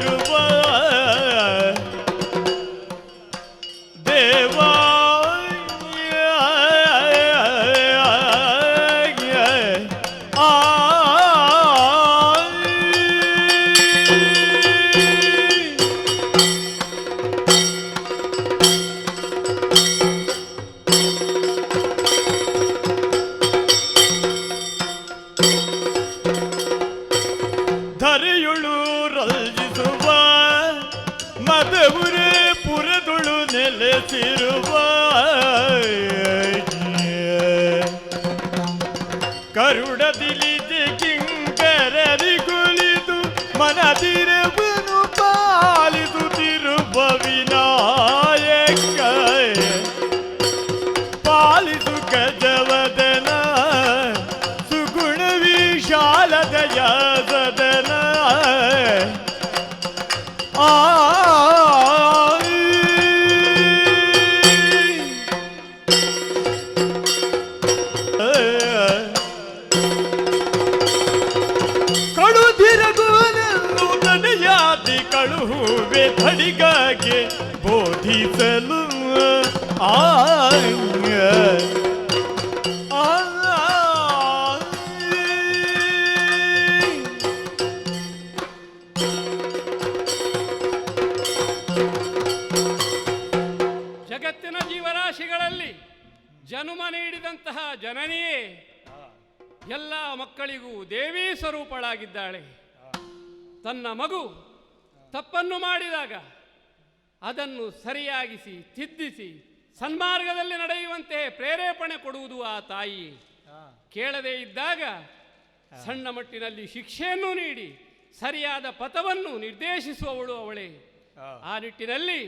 ನೆಲೆಸಿರುವ ದೇವಾ ಧರೆಯುಳು ರಂಜಿಸುವ ಮದವುರೆ ಪುರದುಳು ನೆಲೆಸಿರುವ ಕರುಡದಿಲಿದೆ ಕಿಂಕರರಿ ಕುಳಿತು ಮನದಿರವನು ಪಾಲಿಸುತ್ತಿರುವ ವಿನಾಯಕ ಪಾಲಿಸು ಗಜವದನ ಸುಗುಣ ವಿಶಾಲದಯ ಸದನ ಕಡುದಿರಗುವನನ್ನು ತಡೆಯಾದಿ ಕಳುಹುವೆ ತಡಿಗಾಗಿ ಬೋಧಿಸಲು ಜಗತ್ತಿನ ಜೀವರಾಶಿಗಳಲ್ಲಿ ಜನ್ಮ ನೀಡಿದಂತಹ ಜನನಿಯೇ ಎಲ್ಲ ಮಕ್ಕಳಿಗೂ ದೇವಿ ಸ್ವರೂಪಳಾಗಿದ್ದಾಳೆ. ತನ್ನ ಮಗು ತಪ್ಪನ್ನು ಮಾಡಿದಾಗ ಅದನ್ನು ಸರಿಯಾಗಿಸಿ ತಿದ್ದಿಸಿ ಸನ್ಮಾರ್ಗದಲ್ಲಿ ನಡೆಯುವಂತೆ ಪ್ರೇರೇಪಣೆ ಕೊಡುವುದು ಆ ತಾಯಿ. ಕೇಳದೇ ಇದ್ದಾಗ ಸಣ್ಣ ಮಟ್ಟಿನಲ್ಲಿ ಶಿಕ್ಷೆಯನ್ನು ನೀಡಿ ಸರಿಯಾದ ಪಥವನ್ನು ನಿರ್ದೇಶಿಸುವವಳು ಅವಳೇ. ಆ ನಿಟ್ಟಿನಲ್ಲಿ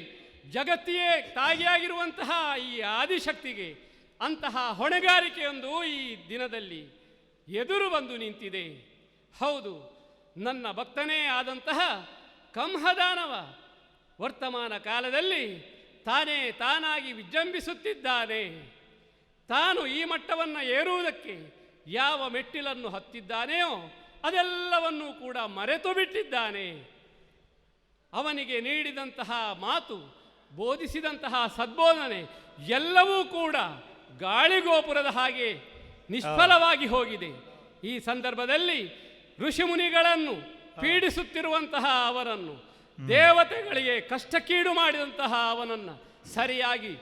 ಜಗತ್ತಿಯೇ ತಾಯಿಯಾಗಿರುವಂತಹ ಈ ಆದಿಶಕ್ತಿಗೆ ಅಂತಹ ಹೊಣೆಗಾರಿಕೆಯೊಂದು ಈ ದಿನದಲ್ಲಿ ಎದುರು ಬಂದು ನಿಂತಿದೆ. ಹೌದು, ನನ್ನ ಭಕ್ತನೇ ಆದಂತಹ ಕಂಹದಾನವ ವರ್ತಮಾನ ಕಾಲದಲ್ಲಿ ತಾನಾಗಿ ವಿಜೃಂಭಿಸುತ್ತಿದ್ದಾನೆ. ತಾನು ಈ ಮಟ್ಟವನ್ನು ಏರುವುದಕ್ಕೆ ಯಾವ ಮೆಟ್ಟಿಲನ್ನು ಹತ್ತಿದ್ದಾನೆಯೋ ಅದೆಲ್ಲವನ್ನೂ ಕೂಡ ಮರೆತು ಬಿಟ್ಟಿದ್ದಾನೆ. ಅವನಿಗೆ ನೀಡಿದಂತಹ ಮಾತು, ಬೋಧಿಸಿದಂತಹ ಸದ್ಬೋಧನೆ ಎಲ್ಲವೂ ಕೂಡ ಗಾಳಿಗೋಪುರದ ಹಾಗೆ ನಿಷ್ಫಲವಾಗಿ ಹೋಗಿದೆ. ಈ ಸಂದರ್ಭದಲ್ಲಿ ಋಷಿಮುನಿಗಳನ್ನು ಪೀಡಿಸುತ್ತಿರುವಂತಹ ಅವರನ್ನು, ದೇವತೆಗಳಿಗೆ ಕಷ್ಟಕೀಡು ಮಾಡಿದಂತಹ ಅವನನ್ನು ಸರಿಯಾಗಿ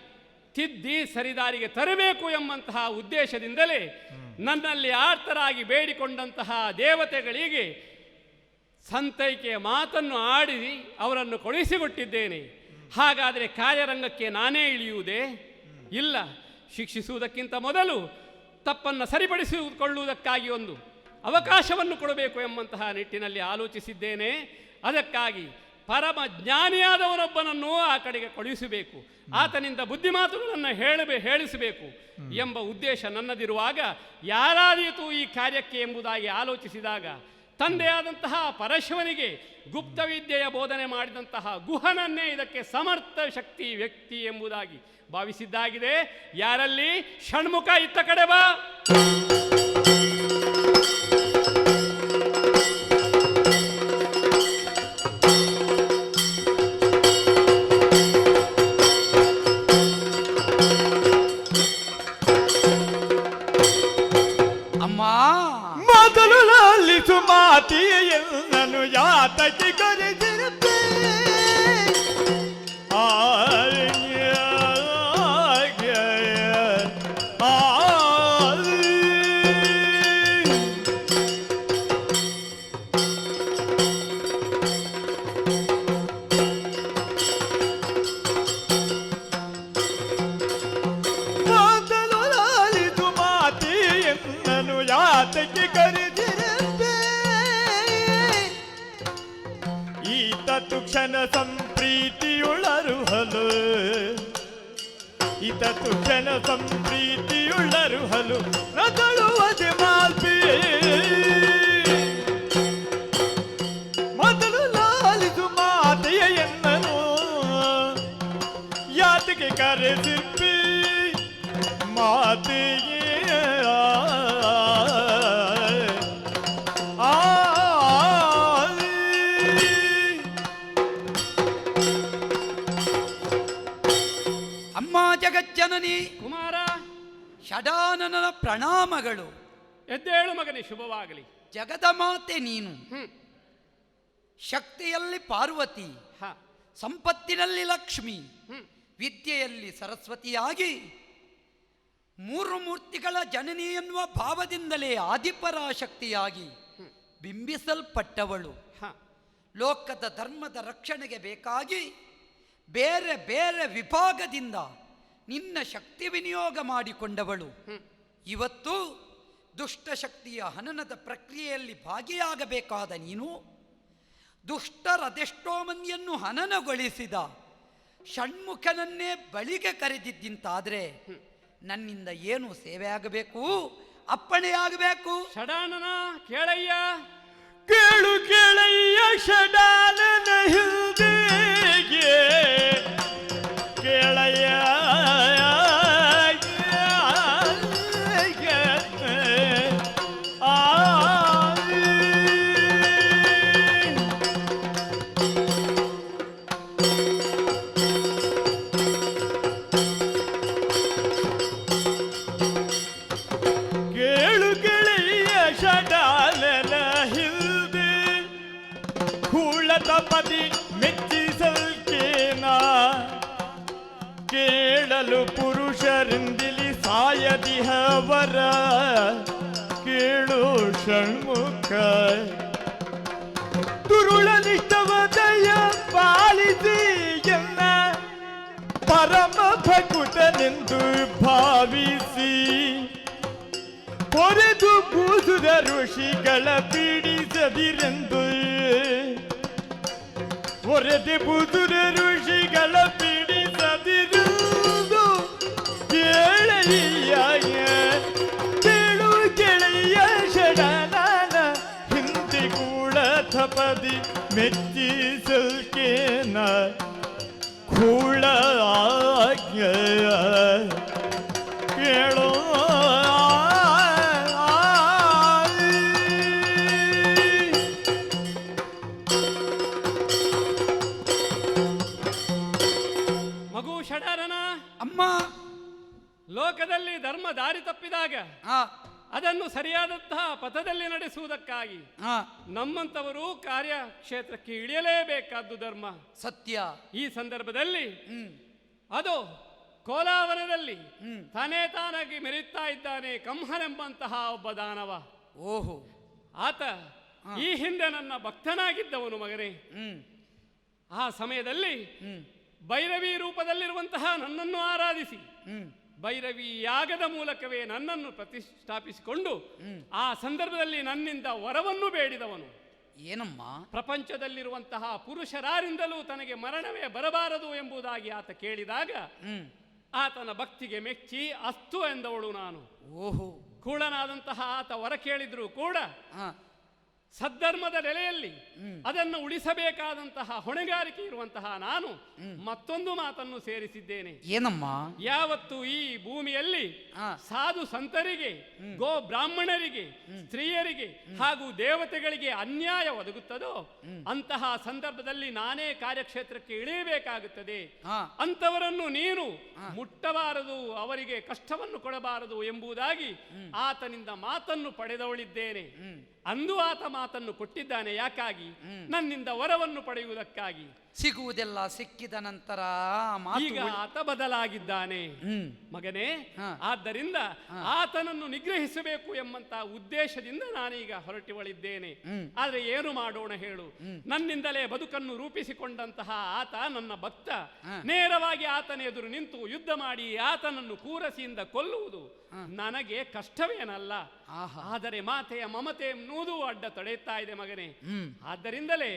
ತಿದ್ದಿ ಸರಿದಾರಿಗೆ ತರಬೇಕು ಎಂಬಂತಹ ಉದ್ದೇಶದಿಂದಲೇ ನನ್ನಲ್ಲಿ ಆರ್ತರಾಗಿ ಬೇಡಿಕೊಂಡಂತಹ ದೇವತೆಗಳಿಗೆ ಸಂತೈಕೆಯ ಮಾತನ್ನು ಆಡಿ ಅವರನ್ನು ಕಳುಹಿಸಿಕೊಟ್ಟಿದ್ದೇನೆ. ಹಾಗಾದರೆ ಕಾರ್ಯರಂಗಕ್ಕೆ ನಾನೇ ಇಳಿಯುವುದೇ? ಇಲ್ಲ. ಶಿಕ್ಷಿಸುವುದಕ್ಕಿಂತ ಮೊದಲು ತಪ್ಪನ್ನು ಸರಿಪಡಿಸಿಕೊಳ್ಳುವುದಕ್ಕಾಗಿ ಒಂದು ಅವಕಾಶವನ್ನು ಕೊಡಬೇಕು ಎಂಬಂತಹ ನಿಟ್ಟಿನಲ್ಲಿ ಆಲೋಚಿಸಿದ್ದೇನೆ. ಅದಕ್ಕಾಗಿ ಪರಮ ಜ್ಞಾನಿಯಾದವನೊಬ್ಬನನ್ನು ಆ ಕಡೆಗೆ ಕಳುಹಿಸಬೇಕು, ಆತನಿಂದ ಬುದ್ಧಿಮಾತುಗಳನ್ನು ಹೇಳಿಸಬೇಕು ಎಂಬ ಉದ್ದೇಶ ನನ್ನದಿರುವಾಗ ಯಾರಾದೀತು ಈ ಕಾರ್ಯಕ್ಕೆ ಎಂಬುದಾಗಿ ಆಲೋಚಿಸಿದಾಗ ತಂದೆಯಾದಂತಹ ಪರಶಿವನಿಗೆ ಗುಪ್ತವಿದ್ಯೆಯ ಬೋಧನೆ ಮಾಡಿದಂತಹ ಗುಹನನ್ನೇ ಇದಕ್ಕೆ ಸಮರ್ಥ ಶಕ್ತಿ ವ್ಯಕ್ತಿ ಎಂಬುದಾಗಿ ಭಾವಿಸಿದ್ದಾಗಿದೆ. ಯಾರಲ್ಲಿ? ಷಣ್ಮುಖ, ಇತ್ತ ಕಡೆ ಬಾ. ಮೊದಲು ಲಾಲಿಸು ಮಾತಿಯನ್ನು ಯಾತಕ್ಕೆ ಕರೆದಿರುತ್ತೇ? ಮೊದಲು ಲಾಲಿಸು ಮಾತಿಯನ್ನು ಯಾತಕ್ಕೆ ಕರೆದಿರುತ್ತೇ? ಈತ ತುಕ್ಷಣ ಸಂಪ್ರೀತಿಯುಳ್ಳರುಹಲು, ಈತ ತುಕ್ಷಣ ಸಂಪ್ರೀತಿಯುಳ್ಳರುಹಲು ನಗಳುವದೆ ಮಾಲ್ಪಿ. ಮೊದಲು ಲಾಲಿಸು ಮಾತೆಯ ಎನ್ನನು ಯಾತಿಗೆ ಕರೆದಿರ್ಪಿ ಮಾತೆಯೇ. ಜಗಜ್ಜನನಿ ಕುಮಾರ, ಷಡಾನನ ಪ್ರಣಾಮಗಳು. ಎದ್ದೇಳು ಮಗನೇ, ಶುಭವಾಗಲಿ. ಜಗದ ಮಾತೆ ನೀನು, ಶಕ್ತಿಯಲ್ಲಿ ಪಾರ್ವತಿ, ಹ ಸಂಪತ್ತಿನಲ್ಲಿ ಲಕ್ಷ್ಮಿ, ವಿದ್ಯೆಯಲ್ಲಿ ಸರಸ್ವತಿಯಾಗಿ ಮೂರು ಮೂರ್ತಿಗಳ ಜನನಿ ಎನ್ನುವ ಭಾವದಿಂದಲೇ ಆದಿಪರಾಶಕ್ತಿಯಾಗಿ ಬಿಂಬಿಸಲ್ಪಟ್ಟವಳು. ಲೋಕದ ಧರ್ಮದ ರಕ್ಷಣೆಗೆ ಬೇಕಾಗಿ ಬೇರೆ ಬೇರೆ ವಿಭಾಗದಿಂದ ನಿನ್ನ ಶಕ್ತಿ ವಿನಿಯೋಗ ಮಾಡಿಕೊಂಡವಳು. ಇವತ್ತು ದುಷ್ಟಶಕ್ತಿಯ ಹನನದ ಪ್ರಕ್ರಿಯೆಯಲ್ಲಿ ಭಾಗಿಯಾಗಬೇಕಾದ ನೀನು ದುಷ್ಟರದೆಷ್ಟೋ ಮಂದಿಯನ್ನು ಹನನಗೊಳಿಸಿದ ಷಣ್ಮುಖನನ್ನೇ ಬಳಿಗೆ ಕರೆದಿದ್ದಿಂತಾದರೆ ನನ್ನಿಂದ ಏನು ಸೇವೆ ಆಗಬೇಕು, ಅಪ್ಪಣೆಯಾಗಬೇಕು? ಷಡಾನನ ಕೇಳಯ್ಯ, ಕೇಳು ಕೇಳಯ್ಯ ಷಡಾನನ ಹಿಂದೆಗೆ ಕೇಳಯ್ಯ ಪದಿ ಮೆಚ್ಚಿಸಲ್ಕೇನ ಕೇಳಲು ಪುರುಷರಿಂದಿಲಿ ಸಾಯದಿಹವರ ಕೇಳು ಷಣ್ಮುಖ ದುರುಳನಿಷ್ಟವದಯ ಪಾಲಿಸಿ ಎನ್ನ ಪರಮ ಭಕುತನೆಂದು ಭಾವಿಸಿ ಕೊರೆದು ಬೂಸುದ ಋಷಿಗಳ ಪೀಡಿಸದಿರೆಂದು ಹೊರದೆ ಬುದುರ ಋಷಿಗಳ ಪೀಡಿಸದಿರುವುದು ಕೇಳಯ್ಯ ಕೇಳು ಗೆಳೆಯ ಷಡಾನನ ಹಿಂದೆ ಕೂಡ ಥಪದಿ ಮೆಚ್ಚಿಸಲ್ಕೇನ ಕೂಡ ಕೇಳೋ ಷಡಾನನ. ಅಮ್ಮ, ಲೋಕದಲ್ಲಿ ಧರ್ಮ ದಾರಿ ತಪ್ಪಿದಾಗ ಅದನ್ನು ಸರಿಯಾದಂತಹ ಪಥದಲ್ಲಿ ನಡೆಸುವುದಕ್ಕಾಗಿ ನಮ್ಮಂತವರು ಕಾರ್ಯಕ್ಷೇತ್ರಕ್ಕೆ ಇಳಿಯಲೇಬೇಕಾದ್ದು ಧರ್ಮ, ಸತ್ಯ. ಈ ಸಂದರ್ಭದಲ್ಲಿ ಅದು ಕೋಲಾವರದಲ್ಲಿ ತಾನೇ ತಾನಾಗಿ ಮೆರೆಯುತ್ತಾ ಇದ್ದಾನೆ ಕಂಹನೆಂಬಂತಹ ಒಬ್ಬ ದಾನವ. ಓಹೋ, ಆತ ಈ ಹಿಂದೆ ನನ್ನ ಭಕ್ತನಾಗಿದ್ದವನು ಮಗನೇ. ಆ ಸಮಯದಲ್ಲಿ ಭೈರವಿ ರೂಪದಲ್ಲಿರುವಂತಹ ನನ್ನನ್ನು ಆರಾಧಿಸಿ ಭೈರವಿ ಯಾಗದ ಮೂಲಕವೇ ನನ್ನನ್ನು ಪ್ರತಿಷ್ಠಾಪಿಸಿಕೊಂಡು ಆ ಸಂದರ್ಭದಲ್ಲಿ ನನ್ನಿಂದ ವರವನ್ನು ಬೇಡಿದವನು. ಏನಮ್ಮ? ಪ್ರಪಂಚದಲ್ಲಿರುವಂತಹ ಪುರುಷರಾರಿಂದಲೂ ತನಗೆ ಮರಣವೇ ಬರಬಾರದು ಎಂಬುದಾಗಿ ಆತ ಕೇಳಿದಾಗ ಆತನ ಭಕ್ತಿಗೆ ಮೆಚ್ಚಿ ಅಸ್ತು ಎಂದವಳು ನಾನು. ಓಹೋ, ಕೂಳನಾದಂತಹ ಆತ ವರ ಕೇಳಿದ್ರು ಕೂಡ ಸದ್ಧರ್ಮದ ನೆಲೆಯಲ್ಲಿ ಅದನ್ನು ಉಳಿಸಬೇಕಾದಂತಹ ಹೊಣೆಗಾರಿಕೆ ಇರುವಂತಹ ನಾನು ಮತ್ತೊಂದು ಮಾತನ್ನು ಸೇರಿಸಿದ್ದೇನೆ. ಏನಮ್ಮ? ಯಾವತ್ತು ಈ ಭೂಮಿಯಲ್ಲಿ ಸಾಧು ಸಂತರಿಗೆ, ಗೋ ಬ್ರಾಹ್ಮಣರಿಗೆ, ಸ್ತ್ರೀಯರಿಗೆ ಹಾಗೂ ದೇವತೆಗಳಿಗೆ ಅನ್ಯಾಯ ಒದಗುತ್ತದೋ ಅಂತಹ ಸಂದರ್ಭದಲ್ಲಿ ನಾನೇ ಕಾರ್ಯಕ್ಷೇತ್ರಕ್ಕೆ ಇಳಿಯಬೇಕಾಗುತ್ತದೆ. ಅಂತವರನ್ನು ನೀನು ಮುಟ್ಟಬಾರದು, ಅವರಿಗೆ ಕಷ್ಟವನ್ನು ಕೊಡಬಾರದು ಎಂಬುದಾಗಿ ಆತನಿಂದ ಮಾತನ್ನು ಪಡೆದವಳಿದ್ದೇನೆ. ಅಂದು ಆತ ಮಾತನ್ನು ಕೊಟ್ಟಿದ್ದಾನೆ. ಯಾಕಾಗಿ? ನನ್ನಿಂದ ವರವನ್ನು ಪಡೆಯುವುದಕ್ಕಾಗಿ. ಸಿಗುವುದೆಲ್ಲ ಸಿಕ್ಕಿದ ನಂತರ ಈಗ ಆತ ಬದಲಾಗಿದ್ದಾನೆ ಮಗನೇ. ಆದ್ದರಿಂದ ಆತನನ್ನು ನಿಗ್ರಹಿಸಬೇಕು ಎಂಬಂತಹ ಉದ್ದೇಶದಿಂದ ನಾನೀಗ ಹೊರಟಿವಳಿದ್ದೇನೆ. ಆದ್ರೆ ಏನು ಮಾಡೋಣ ಹೇಳು? ನನ್ನಿಂದಲೇ ಬದುಕನ್ನು ರೂಪಿಸಿಕೊಂಡಂತಹ ಆತ ನನ್ನ ಭಕ್ತ. ನೇರವಾಗಿ ಆತನ ಎದುರು ನಿಂತು ಯುದ್ಧ ಮಾಡಿ ಆತನನ್ನು ಕೂರಸಿಯಿಂದ ಕೊಲ್ಲುವುದು ನನಗೆ ಕಷ್ಟವೇನಲ್ಲ. ಆದರೆ ಮಾತೆಯ ಮಮತೆ ಎನ್ನುವುದು ಅಡ್ಡ ತಡೆಯುತ್ತಾ ಇದೆ ಮಗನೇ. ಆದ್ದರಿಂದಲೇ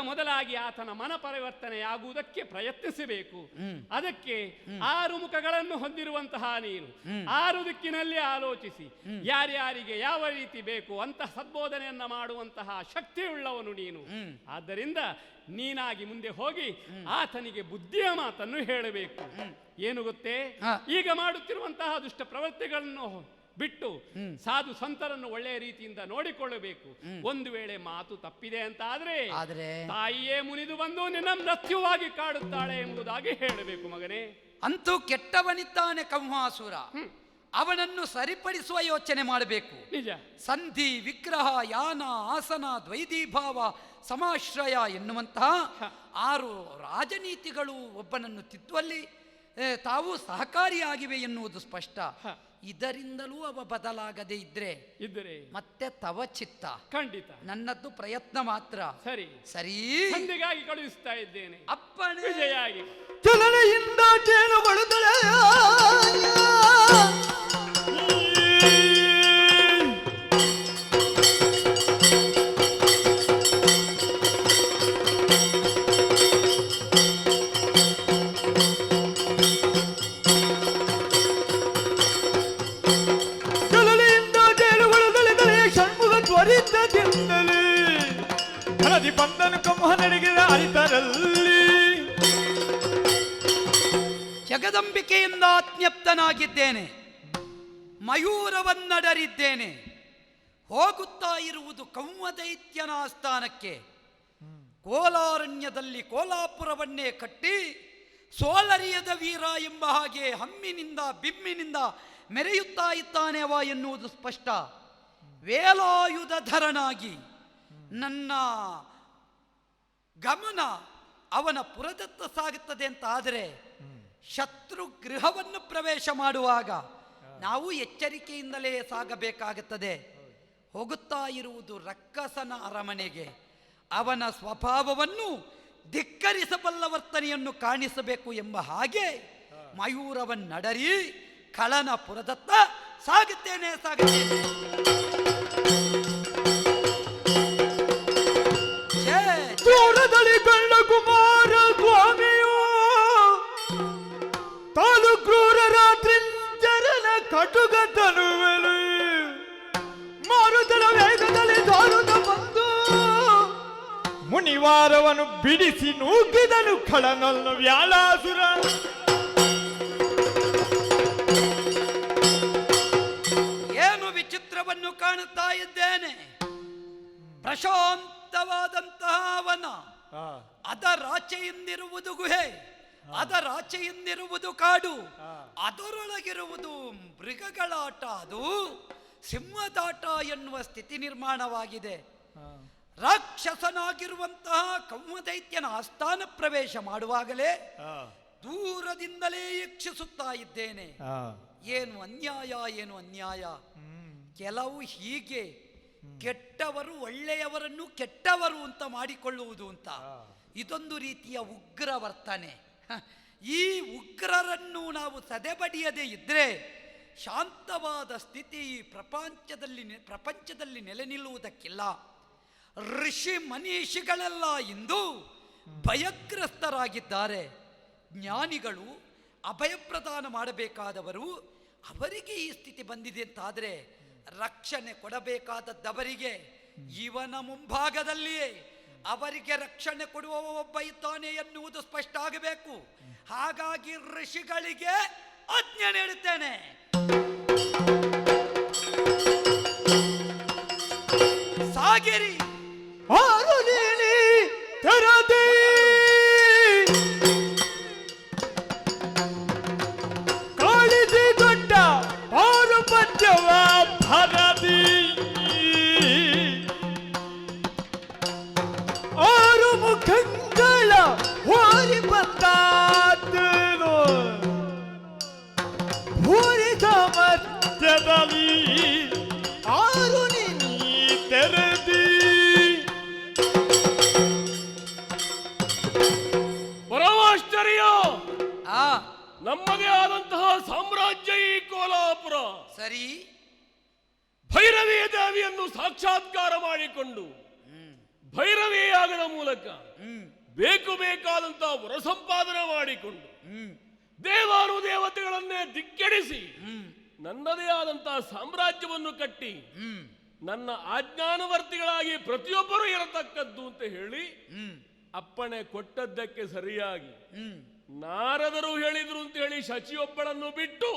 ಮೊದಲಾಗಿ ಆತನ ಮನ ಪರಿವರ್ತನೆಯಾಗುವುದಕ್ಕೆ ಪ್ರಯತ್ನಿಸಬೇಕು. ಅದಕ್ಕೆ 6 ಮುಖಗಳನ್ನು ಹೊಂದಿರುವಂತಹ ನೀನು 6 ದಿಕ್ಕಿನಲ್ಲಿ ಆಲೋಚಿಸಿ ಯಾರ್ಯಾರಿಗೆ ಯಾವ ರೀತಿ ಬೇಕು ಅಂತ ಸದ್ಬೋಧನೆಯನ್ನ ಮಾಡುವಂತಹ ಶಕ್ತಿಯುಳ್ಳವನು ನೀನು. ಆದ್ದರಿಂದ ನೀನಾಗಿ ಮುಂದೆ ಹೋಗಿ ಆತನಿಗೆ ಬುದ್ಧಿಯ ಮಾತನ್ನು ಹೇಳಬೇಕು. ಏನು ಗೊತ್ತೇ? ಈಗ ಮಾಡುತ್ತಿರುವಂತಹ ದುಷ್ಟ ಪ್ರವೃತ್ತಿಗಳನ್ನು ಬಿಟ್ಟು ಸಾಧು ಸಂತರನ್ನು ಒಳ್ಳೆಯ ರೀತಿಯಿಂದ ನೋಡಿಕೊಳ್ಳಬೇಕು. ಒಂದು ವೇಳೆ ಮಾತು ತಪ್ಪಿದೆ ಅಂತ ಆದ್ರೆ ತಾಯಿಯೇ ಮುನಿದು ಬಂದು ನಿನ್ನ ಮೃತ್ಯುವಾಗಿ ಕಾಡುತ್ತಾಳೆ ಎಂಬುದಾಗಿ ಹೇಳಬೇಕು ಮಗನೇ. ಅಂತೂ ಕೆಟ್ಟವನಿದ್ದಾನೆ ಕಂಹಾಸುರ. ಅವನನ್ನು ಸರಿಪಡಿಸುವ ಯೋಚನೆ ಮಾಡಬೇಕು. ನಿಜ. ಸಂಧಿ, ವಿಗ್ರಹ, ಯಾನ, ಆಸನ, ದ್ವೈದೀಭಾವ, ಸಮಾಶ್ರಯ ಎನ್ನುವಂತಹ 6 ರಾಜನೀತಿಗಳು ಒಬ್ಬನನ್ನು ತಿದ್ದುವಲ್ಲಿ ತಾವು ಸಹಕಾರಿಯಾಗಿವೆ ಎನ್ನುವುದು ಸ್ಪಷ್ಟ. ಇದರಿಂದಲೂ ಅವ ಬದಲಾಗದೇ ಇದ್ರೆ ಮತ್ತೆ ತವ ಚಿತ್ತ. ಖಂಡಿತ. ನನ್ನದ್ದು ಪ್ರಯತ್ನ ಮಾತ್ರ. ಸರಿ ಸರಿ. ಸಂಧಿಗಾಗಿ ಕಳುಹಿಸ್ತಾ ಇದ್ದೇನೆ. ಅಪ್ಪಣೆ. ವಿಜಯಾಗಿ ಚಲನೆಯಿಂದ ಚೇಳು ಬಳುತ್ತಲೇ ಹಳದಿ ಬಂದನು ಕಮ್ಮನಡಿಗಿದ ಅರಿತರಲ್ಲಿ ಜಗದಂಬಿಕೆಯಿಂದ ಆಜ್ಞಪ್ತನಾಗಿದ್ದೇನೆ, ಮಯೂರವನ್ನಡರಿದ್ದೇನೆ. ಹೋಗುತ್ತಾ ಇರುವುದು ಕೌಮದೈತ್ಯನ ಆಸ್ಥಾನಕ್ಕೆ. ಕೋಲಾರಣ್ಯದಲ್ಲಿ ಕೋಲಾಪುರವನ್ನೇ ಕಟ್ಟಿ ಸೋಲರಿಯದ ವೀರ ಎಂಬ ಹಾಗೆ ಹಮ್ಮಿನಿಂದ ಬಿಮ್ಮಿನಿಂದ ಮೆರೆಯುತ್ತಾ ಇದ್ದಾನೆ ಅವ ಎನ್ನುವುದು ಸ್ಪಷ್ಟ. ವೇಲಾಯುಧಧರನಾಗಿ ನನ್ನ ಗಮನ ಅವನ ಪುರದತ್ತ ಸಾಗುತ್ತದೆ ಅಂತ ಆದರೆ ಶತ್ರು ಗೃಹವನ್ನು ಪ್ರವೇಶ ಮಾಡುವಾಗ ನಾವು ಎಚ್ಚರಿಕೆಯಿಂದಲೇ ಸಾಗಬೇಕಾಗುತ್ತದೆ. ಹೋಗುತ್ತಾ ಇರುವುದು ರಕ್ಕಸನ ಅರಮನೆಗೆ. ಅವನ ಸ್ವಭಾವವನ್ನು ಧಿಕ್ಕರಿಸಬಲ್ಲ ವರ್ತನೆಯನ್ನು ಕಾಣಿಸಬೇಕು ಎಂಬ ಹಾಗೆ ಮಯೂರವನ್ನಡರಿ ಕಳನ ಪುರದತ್ತ ಸಾಗುತ್ತೇನೆ. ದೂರದಲ್ಲಿ ಗಂಡ ಕುಮಾರ ಸ್ವಾಮಿಯು ತಾನು ಕ್ರೂರ ರಾತ್ರಿ ಜನನ ಕಟುಕ ತನುವೆಲು ಮಾರುತನ ವೇಗದಲ್ಲಿ ಸಾರುತ್ತ ಬಂದು ಮುನಿವಾರವನ್ನು ಬಿಡಿಸಿ ನೂಕಿದನು ಖಳನನ್ನು ವ್ಯಾಳಾಸುರ. ಏನು ವಿಚಿತ್ರವನ್ನು ಕಾಣುತ್ತಾ ಇದ್ದೇನೆ. ಪ್ರಶಾಂತವಾದಂತಹ ಅವನ, ಅದರಾಚೆಯಿಂದಿರುವುದು ಗುಹೆ, ಅದರಾಚೆಯಿಂದಿರುವುದು ಕಾಡು, ಅದರೊಳಗಿರುವುದು ಮೃಗಗಳಾಟ, ಅದು ಸಿಂಹದಾಟ ಎನ್ನುವ ಸ್ಥಿತಿ ನಿರ್ಮಾಣವಾಗಿದೆ. ರಾಕ್ಷಸನಾಗಿರುವಂತಹ ಕೌಮದೈತ್ಯನ ಆಸ್ಥಾನ ಪ್ರವೇಶ ಮಾಡುವಾಗಲೇ ದೂರದಿಂದಲೇ ಈಕ್ಷಿಸುತ್ತಾ ಇದ್ದೇನೆ. ಏನು ಅನ್ಯಾಯ, ಏನು ಅನ್ಯಾಯ. ಕೆಲವು ಹೀಗೆ ಕೆಟ್ಟವರು ಒಳ್ಳೆಯವರನ್ನು ಕೆಟ್ಟವರು ಅಂತ ಮಾಡಿಕೊಳ್ಳುವುದು ಅಂತ, ಇದೊಂದು ರೀತಿಯ ಉಗ್ರ ವರ್ತನೆ. ಈ ಉಗ್ರರನ್ನು ನಾವು ಸದೆಬಡಿಯದೇ ಇದ್ರೆ ಶಾಂತವಾದ ಸ್ಥಿತಿ ಈ ಪ್ರಪಂಚದಲ್ಲಿ ನೆಲೆ ನಿಲ್ಲುವುದಕ್ಕಿಲ್ಲ. ಋಷಿ ಮನೀಷಿಗಳೆಲ್ಲ ಇಂದು ಭಯಗ್ರಸ್ತರಾಗಿದ್ದಾರೆ. ಜ್ಞಾನಿಗಳು, ಅಭಯ ಪ್ರದಾನ ಮಾಡಬೇಕಾದವರು, ಅವರಿಗೆ ಈ ಸ್ಥಿತಿ ಬಂದಿದೆ ಅಂತಾದರೆ ರಕ್ಷಣೆ ಕೊಡಬೇಕಾದದ್ದವರಿಗೆ. ಇವನ ಮುಂಭಾಗದಲ್ಲಿಯೇ ಅವರಿಗೆ ರಕ್ಷಣೆ ಕೊಡುವವ ಒಬ್ಬ ಇದ್ದಾನೆ ಎನ್ನುವುದು ಸ್ಪಷ್ಟ ಆಗಬೇಕು. ಹಾಗಾಗಿ ಋಷಿಗಳಿಗೆ ಆಜ್ಞೆ ನೀಡುತ್ತೇನೆ. ಸಾಗಿರಿ. ಕಾಳಿದಿ ದೊಡ್ಡ ಪಾರುಪತ್ಯವ ಭರದಿ 6 ಮುಖಂಗಳ ಹೋರಿ ಬಂದಾದನು ಭೂರಿದ ಮಧ್ಯದಲ್ಲಿ 6 ನೀ ತೆರೆದಿ. ಪರಮಾಶ್ಚರ್ಯ. ಆ ನಮ್ಮದೇ ಆದಂತಹ ಸಾಮ್ರಾಜ್ಯ ಈ ಕೋಲಾಪುರ. ಸರಿ. ಭೈರವಿ ದೇವಿಯನ್ನು ಸಾಕ್ಷಾತ್ಕಾರ ಮಾಡಿಕೊಂಡು ಭೈರವಿ ಯಾಗದ ಮೂಲಕ ಬೇಕಾದಂತಹ ವರ ಸಂಪಾದನೆ ಮಾಡಿಕೊಂಡು ದೇವಾನು ದೇವತೆಗಳನ್ನೇ ಧಿಕ್ಕಡಿಸಿ ನನ್ನದೇ ಆದಂತಹ ಸಾಮ್ರಾಜ್ಯವನ್ನು ಕಟ್ಟಿ ನನ್ನ ಆಜ್ಞಾನುವರ್ತಿಗಳಾಗಿ ಪ್ರತಿಯೊಬ್ಬರೂ ಇರತಕ್ಕದ್ದು ಅಂತ ಹೇಳಿ ಅಪ್ಪಣೆ ಕೊಟ್ಟದ್ದಕ್ಕೆ ಸರಿಯಾಗಿ ನಾರದರು ಹೇಳಿದ್ರು ಅಂತ ಹೇಳಿ ಶಚಿಯೊಬ್ಬಳನ್ನು ಬಿಟ್ಟು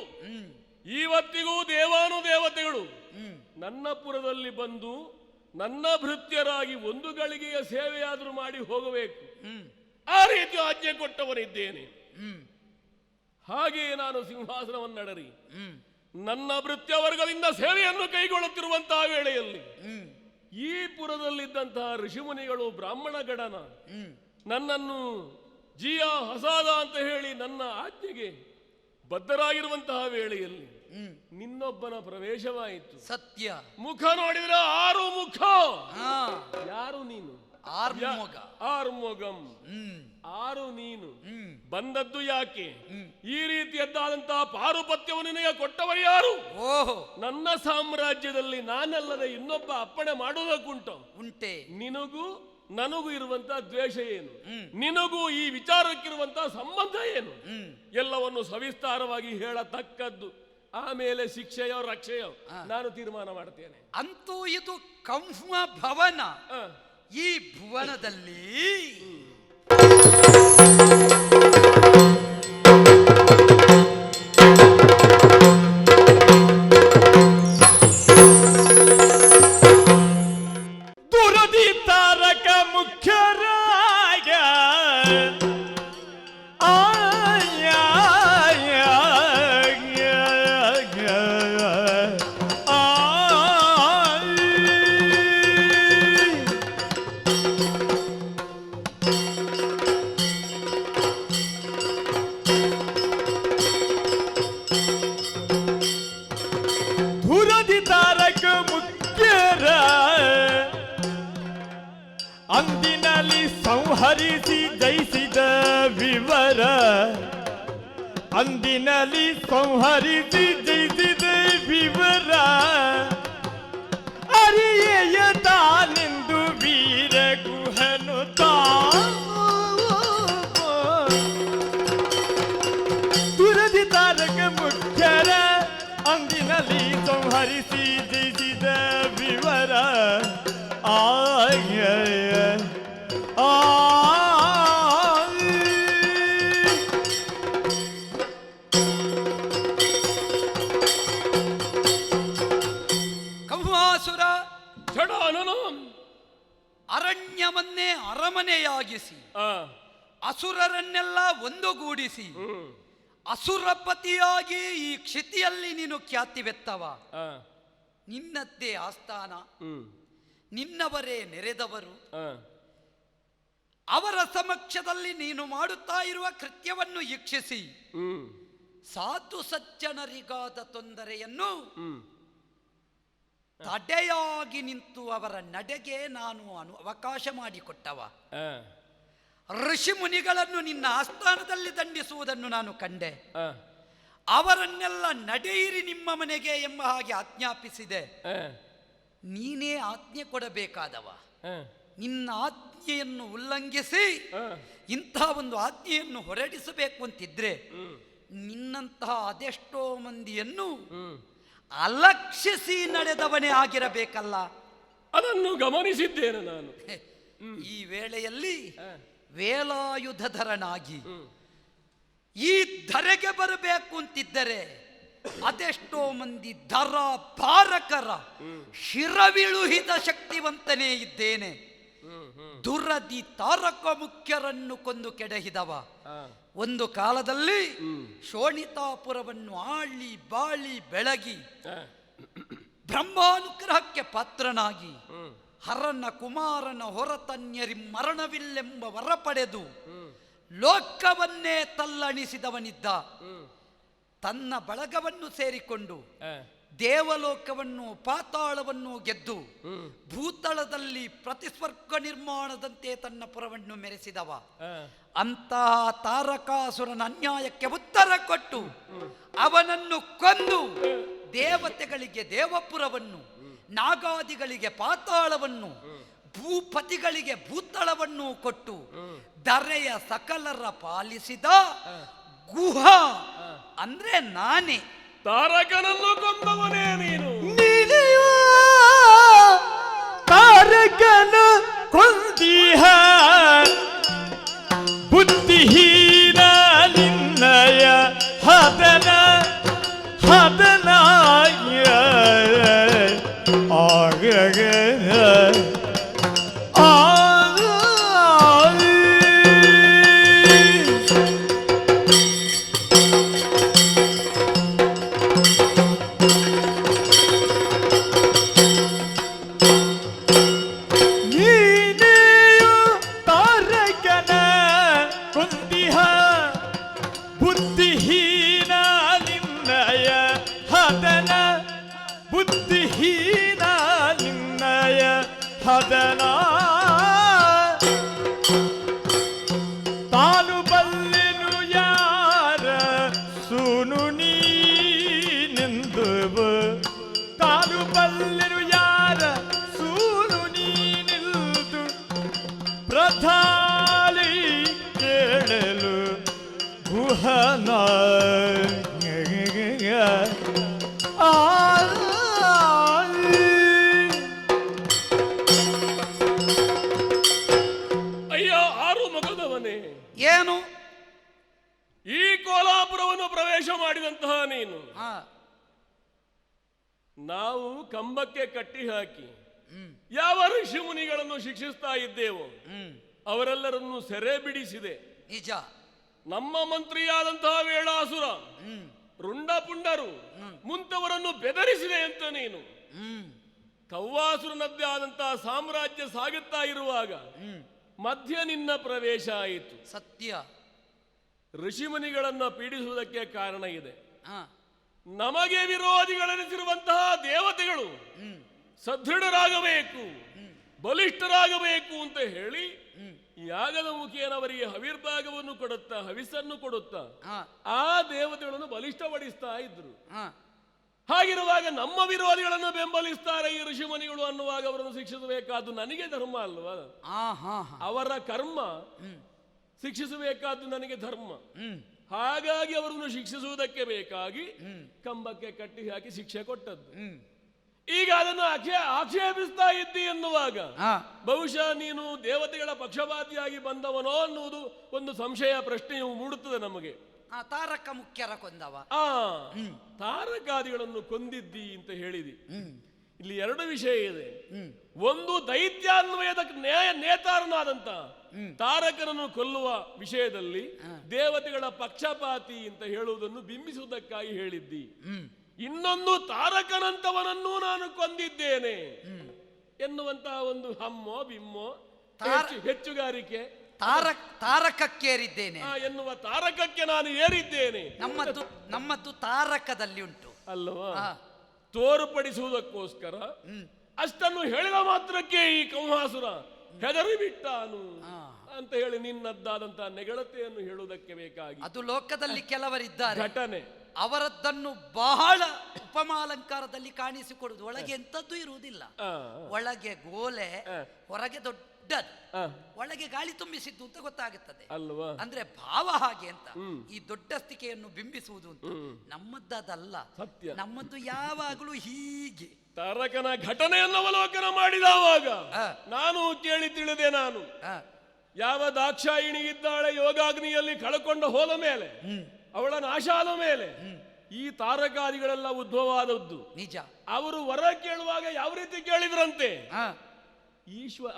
ಇವತ್ತಿಗೂ ದೇವಾನು ದೇವತೆಗಳು ನನ್ನ ಪುರದಲ್ಲಿ ಬಂದು ನನ್ನ ಭೃತ್ಯರಾಗಿ 1 ಗಳಿಗೆಯ ಸೇವೆಯಾದರೂ ಮಾಡಿ ಹೋಗಬೇಕು. ಆ ರೀತಿ ಆಜ್ಞೆ ಕೊಟ್ಟವನಿದ್ದೇನೆ. ಹಾಗೆಯೇ ನಾನು ಸಿಂಹಾಸನವನ್ನಡರಿ ನನ್ನ ಭೃತ್ಯವರ್ಗದಿಂದ ಸೇವೆಯನ್ನು ಕೈಗೊಳ್ಳುತ್ತಿರುವಂತಹ ವೇಳೆಯಲ್ಲಿ ಈ ಪುರದಲ್ಲಿದ್ದಂತಹ ಋಷಿಮುನಿಗಳು ಬ್ರಾಹ್ಮಣ ಗಣನ ನನ್ನನ್ನು ಜಿಯಾ ಹಸಾದ ಅಂತ ಹೇಳಿ ನನ್ನ ಆಜ್ಞೆಗೆ ಬದ್ಧರಾಗಿರುವಂತಹ ವೇಳೆಯಲ್ಲಿ ನಿನ್ನೊಬ್ಬನ ಪ್ರವೇಶವಾಯಿತು. ಸತ್ಯ. ಮುಖ ನೋಡಿದ್ರೆ 6 ಮುಖ. ಯಾರು ನೀನು? ಆರ್ಮೊಗಂ. 6 ನೀನು. ಬಂದದ್ದು ಯಾಕೆ? ಈ ರೀತಿಯದ್ದಾದಂತಹ ಪಾರುಪತ್ಯವನ್ನು ನಿನಗೆ ಕೊಟ್ಟವರು ಯಾರು? ನನ್ನ ಸಾಮ್ರಾಜ್ಯದಲ್ಲಿ ನಾನಲ್ಲದೆ ಇನ್ನೊಬ್ಬ ಅಪ್ಪಣೆ ಮಾಡುವುದಕ್ಕುಂಟು ಉಂಟೆ? ನಿನಗೂ ನನಗೂ ಇರುವಂತಹ ದ್ವೇಷ ಏನು? ನಿನಗೂ ಈ ವಿಚಾರಕ್ಕಿರುವಂತಹ ಸಂಬಂಧ ಏನು? ಎಲ್ಲವನ್ನು ಸವಿಸ್ತಾರವಾಗಿ ಹೇಳತಕ್ಕದ್ದು. ಆಮೇಲೆ ಶಿಕ್ಷೆಯೋ ರಕ್ಷೆಯೋ ನಾನು ತೀರ್ಮಾನ ಮಾಡ್ತೇನೆ. ಅಂತೂ ಇದು ಕಂಫ ಭವನ. ಈ ಭುವನದಲ್ಲಿ ದುರದಿ ತಾರಕ ಮುಖ್ಯರಾಗ ಅಂದಿನಲ್ಲಿ ಸಂಹರಿಸಿ ಜಯಿಸಿದ ವಿವರ, ಅಂದಿನಲ್ಲಿ ಸಂಹರಿಸಿ ಜಯಿಸಿದ ವಿವರ ಅರಿಯೆಯ ತಾನೆಂದು ವೀರ ಗುಹನು ದುರದಿ ತಾರಕ ಮುಖ್ಯರ ಅಂದಿನಲ್ಲಿ ಸಂಹರಿಸಿ ಜಯಿಸಿದ ವಿವರ ಕಂಹಾಸುರ ಷಡಾನನ ಅರಣ್ಯವನ್ನೇ ಅರಮನೆಯಾಗಿಸಿ ಅಸುರರನ್ನೆಲ್ಲ ಒಂದುಗೂಡಿಸಿ ಅಸುರಪತಿಯಾಗಿ ಈ ಕ್ಷಿತಿಯಲ್ಲಿ ನೀನು ಖ್ಯಾತಿವೆತ್ತವ. ನಿನ್ನದ್ದೇ ಆಸ್ಥಾನ, ನಿನ್ನವರೇ ನೆರೆದವರು, ಅವರ ಸಮಕ್ಷದಲ್ಲಿ ನೀನು ಮಾಡುತ್ತಾ ಇರುವ ಕೃತ್ಯವನ್ನು ಈಕ್ಷಿಸಿ ಸಾಧು ಸಜ್ಜನರಿಗಾದ ತೊಂದರೆಯನ್ನು ತಡೆಯಾಗಿ ನಿಂತು ಅವರ ನಡೆಗೆ ನಾನು ಅವಕಾಶ ಮಾಡಿಕೊಟ್ಟವ. ಋಷಿ ಮುನಿಗಳನ್ನು ನಿನ್ನ ಆಸ್ಥಾನದಲ್ಲಿ ದಂಡಿಸುವುದನ್ನು ನಾನು ಕಂಡೆ. ಅವರನ್ನೆಲ್ಲ ನಡೆಯಿರಿ ನಿಮ್ಮ ಮನೆಗೆ ಎಂಬ ಹಾಗೆ ಆಜ್ಞಾಪಿಸಿದೆ. ನೀನೇ ಆಜ್ಞೆ ಕೊಡಬೇಕಾದವ. ನಿನ್ನ ಆಜ್ಞೆಯನ್ನು ಉಲ್ಲಂಘಿಸಿ ಇಂಥ ಒಂದು ಆಜ್ಞೆಯನ್ನು ಹೊರಡಿಸಬೇಕು ಅಂತಿದ್ರೆ ನಿನ್ನಂತಹ ಅದೆಷ್ಟೋ ಮಂದಿಯನ್ನು ಅಲಕ್ಷಿಸಿ ನಡೆದವನೇ ಆಗಿರಬೇಕಲ್ಲ. ಅದನ್ನು ಗಮನಿಸಿದ್ದೇನೆ ನಾನು. ಈ ವೇಳೆಯಲ್ಲಿ ವೇಲಾಯುಧಧರನಾಗಿ ಈ ಧರೆಗೆ ಬರಬೇಕು ಅಂತಿದ್ದರೆ ಅದೆಷ್ಟೋ ಮಂದಿ ದರ ಪಾರಕರ ಶಿರವಿಳುಹಿದ ಶಕ್ತಿವಂತನೇ ಇದ್ದೇನೆ. ದುರದಿ ತಾರಕ ಮುಖ್ಯರನ್ನು ಕೊಂದು ಕೆಡಹಿದವ. ಒಂದು ಕಾಲದಲ್ಲಿ ಶೋಣಿತಾಪುರವನ್ನು ಆಳಿ ಬಾಳಿ ಬೆಳಗಿ ಬ್ರಹ್ಮಾನುಗ್ರಹಕ್ಕೆ ಪಾತ್ರನಾಗಿ ಹರನ ಕುಮಾರನ ಹೊರತನ್ಯರಿ ಮರಣವಿಲ್ಲೆಂಬ ವರ ಪಡೆದು ಲೋಕವನ್ನೇ ತಲ್ಲಣಿಸಿದವನಿದ್ದ. ತನ್ನ ಬಳಗವನ್ನು ಸೇರಿಕೊಂಡು ದೇವಲೋಕವನ್ನು ಪಾತಾಳವನ್ನು ಗೆದ್ದು ಭೂತಳದಲ್ಲಿ ಪ್ರತಿಸ್ವರ್ಗ ನಿರ್ಮಾಣದಂತೆ ತನ್ನ ಪುರವನ್ನು ಮೆರೆಸಿದವ. ಅಂತಹ ತಾರಕಾಸುರನ ಅನ್ಯಾಯಕ್ಕೆ ಉತ್ತರ ಕೊಟ್ಟು ಅವನನ್ನು ಕೊಂದು ದೇವತೆಗಳಿಗೆ ದೇವಪುರವನ್ನು, ನಾಗಾದಿಗಳಿಗೆ ಪಾತಾಳವನ್ನು, ಭೂಪತಿಗಳಿಗೆ ಭೂತಳವನ್ನು ಕೊಟ್ಟು ಧರೆಯ ಸಕಲರ ಪಾಲಿಸಿದ ಗುಹ ಅಂದ್ರೆ ನಾನೇ. ತಾರಕನನ್ನು ಕೊಂದವನೇ ನೀನು. ತಾರಕನ ಕೊಂದಿಹ ಬುದ್ಧಿಹೀನ ನಿನ್ನಯ ಹದನ ಹದನಾಯ ಆಗ ಅಯ್ಯ ಆರು ಮಗದವನೇ, ಏನು ಈ ಕೋಲಾಪುರವನ್ನು ಪ್ರವೇಶ ಮಾಡಿದಂತಹ ನೀನು ಆ, ನಾವು ಕಂಬಕ್ಕೆ ಕಟ್ಟಿ ಹಾಕಿ ಯಾವ ಋಷಿ ಮುನಿಗಳನ್ನು ಶಿಕ್ಷಿಸ್ತಾ ಇದ್ದೇವೋ ಅವರೆಲ್ಲರನ್ನು ಸೆರೆ ಬಿಡಿಸಿದೆ. ನಿಜ. ನಮ್ಮ ಮಂತ್ರಿಯಾದಂತಹ ವೇಳಾಸುರ, ರುಂಡ ಪುಂಡರು ಮುಂತವರನ್ನು ಬೆದರಿಸಿದೆ ಅಂತ ನೀನು. ಕವ್ವಾಸುರನದ್ದೇ ಆದಂತಹ ಸಾಮ್ರಾಜ್ಯ ಸಾಗುತ್ತಾ ಇರುವಾಗ ಮಧ್ಯ ನಿನ್ನ ಪ್ರವೇಶ ಆಯಿತು. ಸತ್ಯ. ಋಷಿಮುನಿಗಳನ್ನು ಪೀಡಿಸುವುದಕ್ಕೆ ಕಾರಣ ಇದೆ. ಆ, ನಮಗೆ ವಿರೋಧಿಗಳೆನಿಸಿರುವಂತಹ ದೇವತೆಗಳು ಸದೃಢರಾಗಬೇಕು, ಬಲಿಷ್ಠರಾಗಬೇಕು ಅಂತ ಹೇಳಿ ಯಾಗದ ಮುಖೇನ ಅವರಿಗೆ ಹವಿರ್ಭಾಗವನ್ನು ಕೊಡುತ್ತಾ, ಹವಿಸ್ಸನ್ನು ಕೊಡುತ್ತಾ ಆ ದೇವತೆಗಳನ್ನು ಬಲಿಷ್ಠಪಡಿಸ್ತಾ ಇದ್ರು. ಹಾಗಿರುವಾಗ ನಮ್ಮ ವಿರೋಧಿಗಳನ್ನು ಬೆಂಬಲಿಸ್ತಾರೆ ಈ ಋಷಿಮುನಿಗಳು ಅನ್ನುವಾಗ ಅವರನ್ನು ಶಿಕ್ಷಿಸಬೇಕಾದ್ದು ನನಗೆ ಧರ್ಮ ಅಲ್ವಾ? ಅವರ ಕರ್ಮ ಶಿಕ್ಷಿಸಬೇಕಾದ್ದು ನನಗೆ ಧರ್ಮ. ಹಾಗಾಗಿ ಅವರನ್ನು ಶಿಕ್ಷಿಸುವುದಕ್ಕೆ ಬೇಕಾಗಿ ಕಂಬಕ್ಕೆ ಕಟ್ಟಿ ಹಾಕಿ ಶಿಕ್ಷೆ ಕೊಟ್ಟದ್ದು. ಈಗ ಅದನ್ನು ಆಕ್ಷೇಪಿಸ್ತಾ ಇದ್ದಿ ಎನ್ನುವಾಗ ಬಹುಶಃ ನೀನು ದೇವತೆಗಳ ಪಕ್ಷಪಾತಿಯಾಗಿ ಬಂದವನೋ ಅನ್ನುವುದು ಒಂದು ಸಂಶಯ, ಪ್ರಶ್ನೆಯು ಮೂಡುತ್ತದೆ ನಮಗೆ. ತಾರಕ ಮುಖ್ಯರ ಕೊಂದವ. ತಾರಕಾದಿಗಳನ್ನು ಕೊಂದಿದ್ದಿ ಅಂತ ಹೇಳಿದಿ. ಇಲ್ಲಿ ಎರಡು ವಿಷಯ ಇದೆ. ಒಂದು ದೈತ್ಯಾನ್ವಯದ ನೇತಾರನಾದಂತ ತಾರಕನನ್ನು ಕೊಲ್ಲುವ ವಿಷಯದಲ್ಲಿ ದೇವತೆಗಳ ಪಕ್ಷಪಾತಿ ಅಂತ ಹೇಳುವುದನ್ನು ಬಿಂಬಿಸುವುದಕ್ಕಾಗಿ ಹೇಳಿದ್ದಿ. ಇನ್ನೊಂದು ತಾರಕನಂತವನನ್ನು ನಾನು ಕೊಂದಿದ್ದೇನೆ ಎನ್ನುವಂತಹ ಒಂದು ಹಮ್ಮೋ ಬಿಮ್ಮೋ ಹೆಚ್ಚುಗಾರಿಕೆ ತಾರಕಕ್ಕೇರಿದ್ದೇನೆ ಎನ್ನುವ ತಾರಕಕ್ಕೆ ನಾನು ಏರಿದ್ದೇನೆ. ನಮ್ಮದು ತಾರಕದಲ್ಲಿ ಉಂಟು ಅಲ್ಲವಾ? ತೋರ್ಪಡಿಸುವುದಕ್ಕೋಸ್ಕರ ಅಷ್ಟನ್ನು ಹೇಳಿದ ಮಾತ್ರಕ್ಕೆ ಈ ಕಂಹಾಸುರ ಹೆದರಿ ಬಿಟ್ಟಾನು ಅಂತ ಹೇಳಿ ನಿನ್ನದ್ದಾದಂತಹ ನೆಗಳತೆಯನ್ನು ಹೇಳುವುದಕ್ಕೆ ಬೇಕಾಗಿ ಅದು ಲೋಕದಲ್ಲಿ ಕೆಲವರಿದ್ದಾರೆ ಘಟನೆ. ಅವರದ್ದನ್ನು ಬಹಳ ಉಪಮಾಲಂಕಾರದಲ್ಲಿ ಕಾಣಿಸಿಕೊಡುವುದು. ಒಳಗೆ ಎಂತದ್ದು ಇರುವುದಿಲ್ಲ. ಒಳಗೆ ಗೋಲೆ, ಹೊರಗೆ ದೊಡ್ಡದು, ಒಳಗೆ ಗಾಳಿ ತುಂಬಿಸಿದ್ದು ಅಂತ ಗೊತ್ತಾಗುತ್ತದೆ ಅಲ್ವಾ? ಅಂದ್ರೆ ಭಾವ ಹಾಗೆ ಅಂತ ಈ ದೊಡ್ಡಸ್ತಿಕೆಯನ್ನು ಬಿಂಬಿಸುವುದು ಅಂತ. ನಮ್ಮದ್ದಲ್ಲ, ಸತ್ಯ. ನಮ್ಮದ್ದು ಯಾವಾಗಲೂ ಹೀಗೆ. ತಾರಕನ ಘಟನೆಯನ್ನು ಅವಲೋಕನ ಮಾಡಿದವಾಗ ನಾನು ಕೇಳಿ ತಿಳಿದೆ. ನಾನು ಯಾವ ದಾಕ್ಷಾಯಿಣಿ ಇದ್ದಾಳೆ ಯೋಗಾಗ್ನಿಯಲ್ಲಿ ಕಳಕೊಂಡು ಹೋದ ಮೇಲೆ, ಅವಳ ನಾಶ ಆದ ಮೇಲೆ ಈ ತಾರಕಾದಿಗಳೆಲ್ಲ ಉದ್ಭವವಾದದ್ದು ನಿಜ. ಅವರು ವರ ಕೇಳುವಾಗ ಯಾವ ರೀತಿ ಕೇಳಿದ್ರಂತೆ?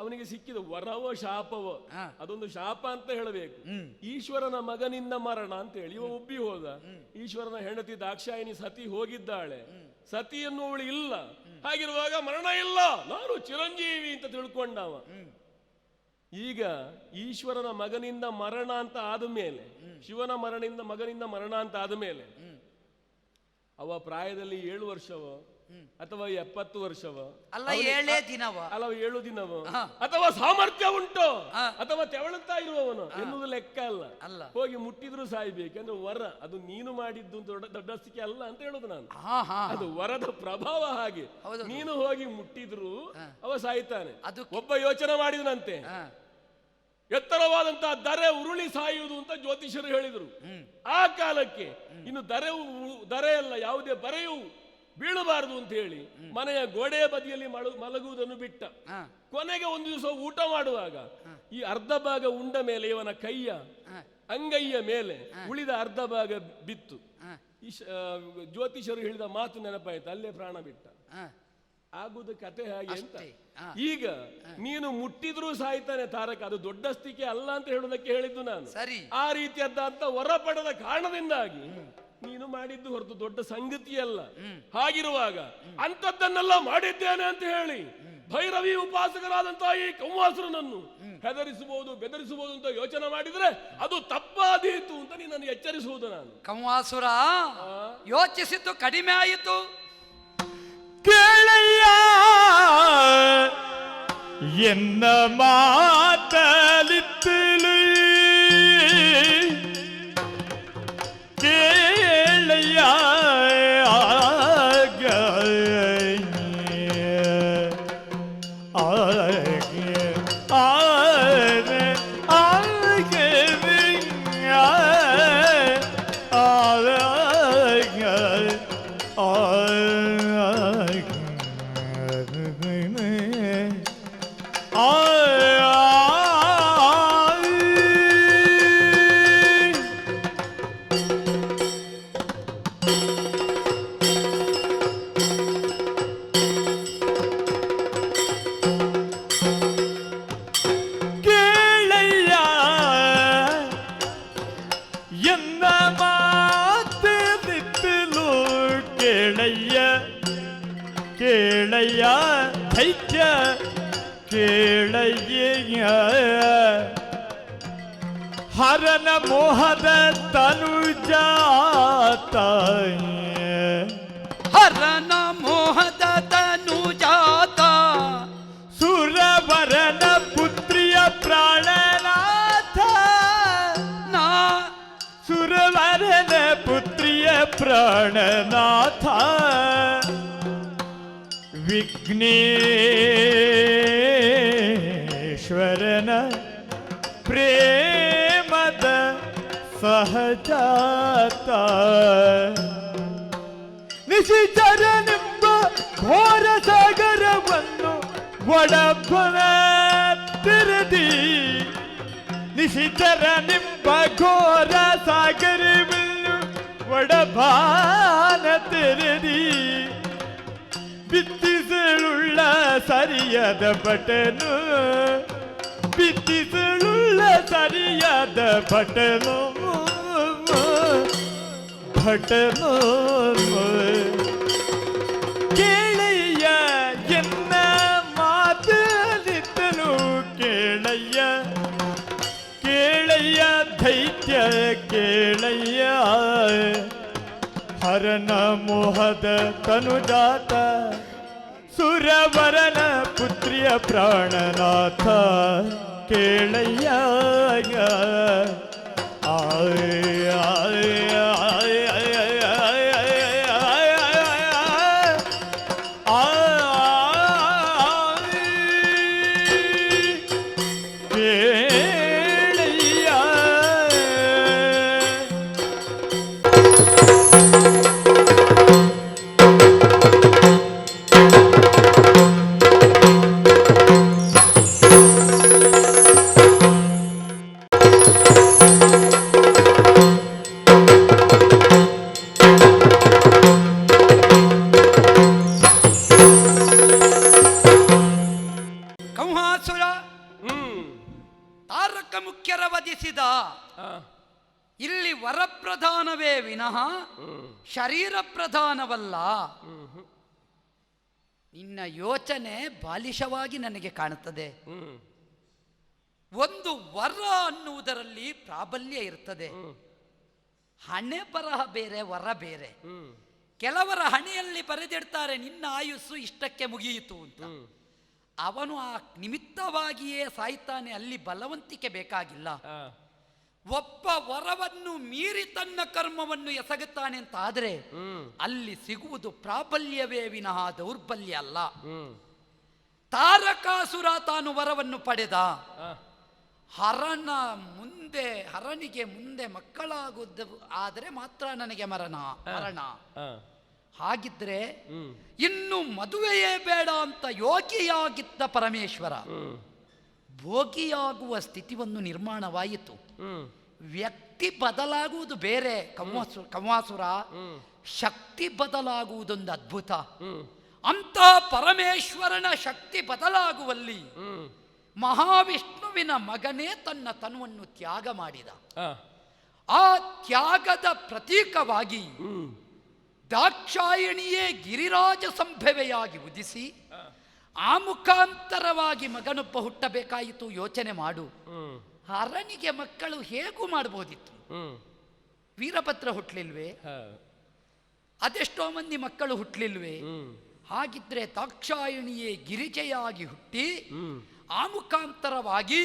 ಅವನಿಗೆ ಸಿಕ್ಕಿದ ವರವೋ ಶಾಪವೋ, ಅದೊಂದು ಶಾಪ ಅಂತ ಹೇಳಬೇಕು. ಈಶ್ವರನ ಮಗನಿಂದ ಮರಣ ಅಂತ ಹೇಳಿ ಇವ ಉಬ್ಬಿ ಹೋದ. ಈಶ್ವರನ ಹೆಂಡತಿ ದಾಕ್ಷಾಯಿಣಿ ಸತಿ ಹೋಗಿದ್ದಾಳೆ, ಸತಿ ಎನ್ನುವಳು ಇಲ್ಲ. ಹಾಗಿರುವಾಗ ಮರಣ ಇಲ್ಲ, ನಾನು ಚಿರಂಜೀವಿ ಅಂತ ತಿಳ್ಕೊಂಡವ. ಈಗ ಈಶ್ವರನ ಮಗನಿಂದ ಮರಣ ಅಂತ ಆದ ಮೇಲೆ, ಶಿವನ ಮಗನಿಂದ ಮರಣ ಅಂತ ಆದ ಮೇಲೆ ಅವ ಪ್ರಾಯದಲ್ಲಿ 7 ವರ್ಷವೋ ಅಥವಾ 70 ವರ್ಷವೋ ಅಲ್ಲ, 7 ದಿನವ ಅಲ್ಲ 7 ದಿನವೋ ಅಥವಾ ಸಾಮರ್ಥ್ಯ ಉಂಟು ಅಥವಾ ತೆವಳುತ್ತಾ ಇರುವವನು ಎನ್ನುವುದು ಲೆಕ್ಕ ಅಲ್ಲ. ಹೋಗಿ ಮುಟ್ಟಿದ್ರು ಸಾಯ್ಬೇಕಂದ್ರೆ ವರ ಅದು ನೀನು ಮಾಡಿದ್ದು ದೊಡ್ಡಸ್ತಿಕೆ ಅಲ್ಲ ಅಂತ ಹೇಳುದು ನಾನು. ಅದು ವರದ ಪ್ರಭಾವ ಹಾಗೆ. ನೀನು ಹೋಗಿ ಮುಟ್ಟಿದ್ರು ಅವ ಸಾಯ್ತಾನೆ. ಒಬ್ಬ ಯೋಚನೆ ಮಾಡಿದನಂತೆ, ಎತ್ತರವಾದಂತಹ ದರೆ ಉರುಳಿ ಸಾಯುವುದು ಅಂತ ಜ್ಯೋತಿಷರು ಹೇಳಿದರು. ಆ ಕಾಲಕ್ಕೆ ಇನ್ನು ದರೆ ಅಲ್ಲ, ಯಾವುದೇ ಬರೆಯು ಬೀಳಬಾರದು ಅಂತ ಹೇಳಿ ಮನೆಯ ಗೋಡೆಯ ಬದಿಯಲ್ಲಿ ಮಲಗುವುದನ್ನು ಬಿಟ್ಟ. ಕೊನೆಗೆ ಒಂದು ದಿವಸ ಊಟ ಮಾಡುವಾಗ ಈ ಅರ್ಧ ಭಾಗ ಉಂಡ ಮೇಲೆ ಇವನ ಕೈಯ ಅಂಗೈಯ ಮೇಲೆ ಉಳಿದ ಅರ್ಧ ಭಾಗ ಬಿತ್ತು. ಜ್ಯೋತಿಷರು ಹೇಳಿದ ಮಾತು ನೆನಪಾಯ್ತು, ಅಲ್ಲೇ ಪ್ರಾಣ ಬಿಟ್ಟ. ಆಗುವುದು ಕತೆ ಹಾಗೆ ಅಂತ. ಈಗ ನೀನು ಮುಟ್ಟಿದ್ರೂ ಸಾಯ್ತಾನೆ ತಾರಕ, ಅದು ದೊಡ್ಡಸ್ತಿಕೆ ಅಲ್ಲ ಅಂತ ಹೇಳುವುದಕ್ಕೆ ಹೇಳಿದ್ದು ನಾನು. ಆ ರೀತಿಯಾದಂತ ವರ ಪಡೆದ ಕಾರಣದಿಂದಾಗಿ ನೀನು ಮಾಡಿದ್ದು ಹೊರತು ದೊಡ್ಡ ಸಂಗತಿಯಲ್ಲ. ಹಾಗಿರುವಾಗ ಅಂತದ್ದನ್ನೆಲ್ಲ ಮಾಡಿದ್ದೇನೆ ಅಂತ ಹೇಳಿ ಭೈರವಿ ಉಪಾಸಕರಾದಂತಹ ಈ ಕಂವಾಸುರನನ್ನು ಹೆದರಿಸಬಹುದು, ಬೆದರಿಸಬಹುದು ಅಂತ ಯೋಚನೆ ಮಾಡಿದ್ರೆ ಅದು ತಪ್ಪಾದೀತು ಅಂತ ನೀನನ್ನು ಎಚ್ಚರಿಸುವುದು ನಾನು. ಕಂವಾಸುರ ಯೋಚಿಸಿದ್ದು ಕಡಿಮೆ ಆಯಿತು. ಕೇಳಯ್ಯ ಎನ್ನ ಮಾತಲಿತ್ತಲು, ಕೇಳಯ್ಯ ಕೇಳಯ್ಯ ದೈತ್ಯ ಕೇಳಯ್ಯ ಹರನ ಮೋಹದ ತನುಜಾತ ಹರನ ಮೋಹದ ತನುಜಾತ ಸುರವರನ ಪುತ್ರಿಯ ಪ್ರಾಣನಾಥ ನಾ ಸುರವರನ ಪುತ್ರಿಯ ಪ್ರಾಣನಾಥ ವಿಘ್ನೇಶ್ವರನ ಪ್ರೇಮದ ಸಹಜಾತ ನಿಶಿಚರನೆಂಬ ಘೋರ ಸಾಗರವನ್ನು ಒಡಬನ ತಿರದಿ ನಿಶಿಚರನೆಂಬ ಘೋರ ಸಾಗರವನ್ನು ಒಡಬಾನ ತೆರದಿ ಬಿತ್ತಿಸಳುಳ್ಳ ಸರಿಯಾದ ಬಟನು ಬಿತ್ತಿಸಳುಳ್ಳ ಸರಿಯಾದ ಬಟನು ಬಟನು ಕೇಳಯ್ಯ ಎನ್ನ ಮಾತಲಿದ್ದನು ಕೇಳಯ್ಯ ಕೇಳಯ್ಯ ದೈತ್ಯ ಕೇಳಯ್ಯ ಹರನ ಮೋಹದ ತನುಜಾತ ಸುರವರನ ಪುತ್ರಿಯ ಪ್ರಾಣನಾಥ ಕೇಳಯ್ಯ ಆಯ ಇಲ್ಲಿ ವರಪ್ರಧಾನವೇ ವಿನಃ ಶರೀರ ಪ್ರಧಾನವಲ್ಲ. ನಿನ್ನ ಯೋಚನೆ ಬಾಲಿಶವಾಗಿ ನನಗೆ ಕಾಣುತ್ತದೆ. ಒಂದು ವರ ಅನ್ನುವುದರಲ್ಲಿ ಪ್ರಾಬಲ್ಯ ಇರ್ತದೆ. ಹಣೆ ಬರಹ ಬೇರೆ, ವರ ಬೇರೆ. ಕೆಲವರ ಹಣೆಯಲ್ಲಿ ಬರೆದಿಡ್ತಾರೆ ನಿನ್ನ ಆಯುಸ್ಸು ಇಷ್ಟಕ್ಕೆ ಮುಗಿಯಿತು ಅಂತ. ಅವನು ಆ ನಿಮಿತ್ತವಾಗಿಯೇ ಸಾಯ್ತಾನೆ, ಅಲ್ಲಿ ಬಲವಂತಿಕೆ ಬೇಕಾಗಿಲ್ಲ. ಒಬ್ಬ ವರವನ್ನು ಮೀರಿ ತನ್ನ ಕರ್ಮವನ್ನು ಎಸಗುತ್ತಾನೆ ಅಂತ ಆದರೆ ಅಲ್ಲಿ ಸಿಗುವುದು ಪ್ರಾಬಲ್ಯವೇ ವಿನಃ ದೌರ್ಬಲ್ಯ ಅಲ್ಲ. ತಾರಕಾಸುರ ತಾನು ವರವನ್ನು ಪಡೆದ. ಹರನಿಗೆ ಮುಂದೆ ಮಕ್ಕಳಾಗುವುದು ಆದರೆ ಮಾತ್ರ ನನಗೆ ಮರಣ. ಹಾಗಿದ್ರೆ ಇನ್ನು ಮದುವೆಯೇ ಬೇಡ ಅಂತ ಯೋಗಿಯಾಗಿದ್ದ ಪರಮೇಶ್ವರ ಭೋಗಿಯಾಗುವ ಸ್ಥಿತಿಯನ್ನು ನಿರ್ಮಾಣವಾಯಿತು. ವ್ಯಕ್ತಿ ಬದಲಾಗುವುದು ಬೇರೆ, ಕಂವಾಸುರ. ಶಕ್ತಿ ಬದಲಾಗುವುದೊಂದು ಅದ್ಭುತ. ಅಂತ ಪರಮೇಶ್ವರನ ಶಕ್ತಿ ಬದಲಾಗುವಲ್ಲಿ ಮಹಾವಿಷ್ಣುವಿನ ಮಗನೇ ತನ್ನ ತನುವನ್ನು ತ್ಯಾಗ ಮಾಡಿದ. ಆ ತ್ಯಾಗದ ಪ್ರತೀಕವಾಗಿ ದಾಕ್ಷಾಯಿಣಿಯೇ ಗಿರಿರಾಜ ಸಂಭವೆಯಾಗಿ ಉದಿಸಿ ಆ ಮುಖಾಂತರವಾಗಿ ಮಗನೊಬ್ಬ ಹುಟ್ಟಬೇಕಾಯಿತು. ಯೋಚನೆ ಮಾಡು. ಹರನಿಗೆ ಮಕ್ಕಳು ಹೇಗೂ ಮಾಡಬಹುದಿತ್ತು. ವೀರಭದ್ರ ಹುಟ್ಟಲಿಲ್ವೇ? ಅದೆಷ್ಟೋ ಮಂದಿ ಮಕ್ಕಳು ಹುಟ್ಟಲಿಲ್ವೇ? ಹಾಗಿದ್ರೆ ದಾಕ್ಷಾಯಿಣಿಯೇ ಗಿರಿಜೆಯಾಗಿ ಹುಟ್ಟಿ ಆ ಮುಖಾಂತರವಾಗಿ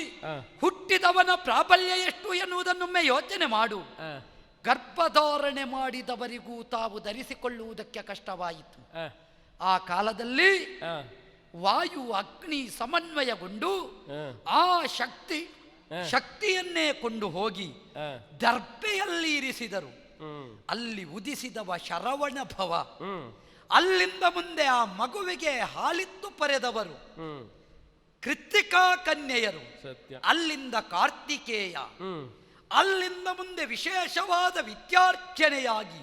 ಹುಟ್ಟಿದವನ ಪ್ರಾಬಲ್ಯ ಎಷ್ಟು ಎನ್ನುವುದನ್ನೊಮ್ಮೆ ಯೋಚನೆ ಮಾಡು. ಗರ್ಭಧಾರಣೆ ಮಾಡಿದವರಿಗೂ ತಾವು ಧರಿಸಿಕೊಳ್ಳುವುದಕ್ಕೆ ಕಷ್ಟವಾಯಿತು. ಆ ಕಾಲದಲ್ಲಿ ವಾಯು ಅಗ್ನಿ ಸಮನ್ವಯಗೊಂಡು ಆ ಶಕ್ತಿಯನ್ನೇ ಕೊಂಡು ಹೋಗಿ ದರ್ಭೆಯಲ್ಲಿ ಇರಿಸಿದರು. ಅಲ್ಲಿ ಉದಿಸಿದವ ಶರವಣ ಭವ. ಅಲ್ಲಿಂದ ಮುಂದೆ ಆ ಮಗುವಿಗೆ ಹಾಲಿತ್ತು ಪರೆದವರು ಕೃತ್ತಿಕಾ ಕನ್ಯೆಯರು. ಅಲ್ಲಿಂದ ಕಾರ್ತಿಕೇಯ. ಅಲ್ಲಿಂದ ಮುಂದೆ ವಿಶೇಷವಾದ ವಿದ್ಯಾರ್ಚನೆಯಾಗಿ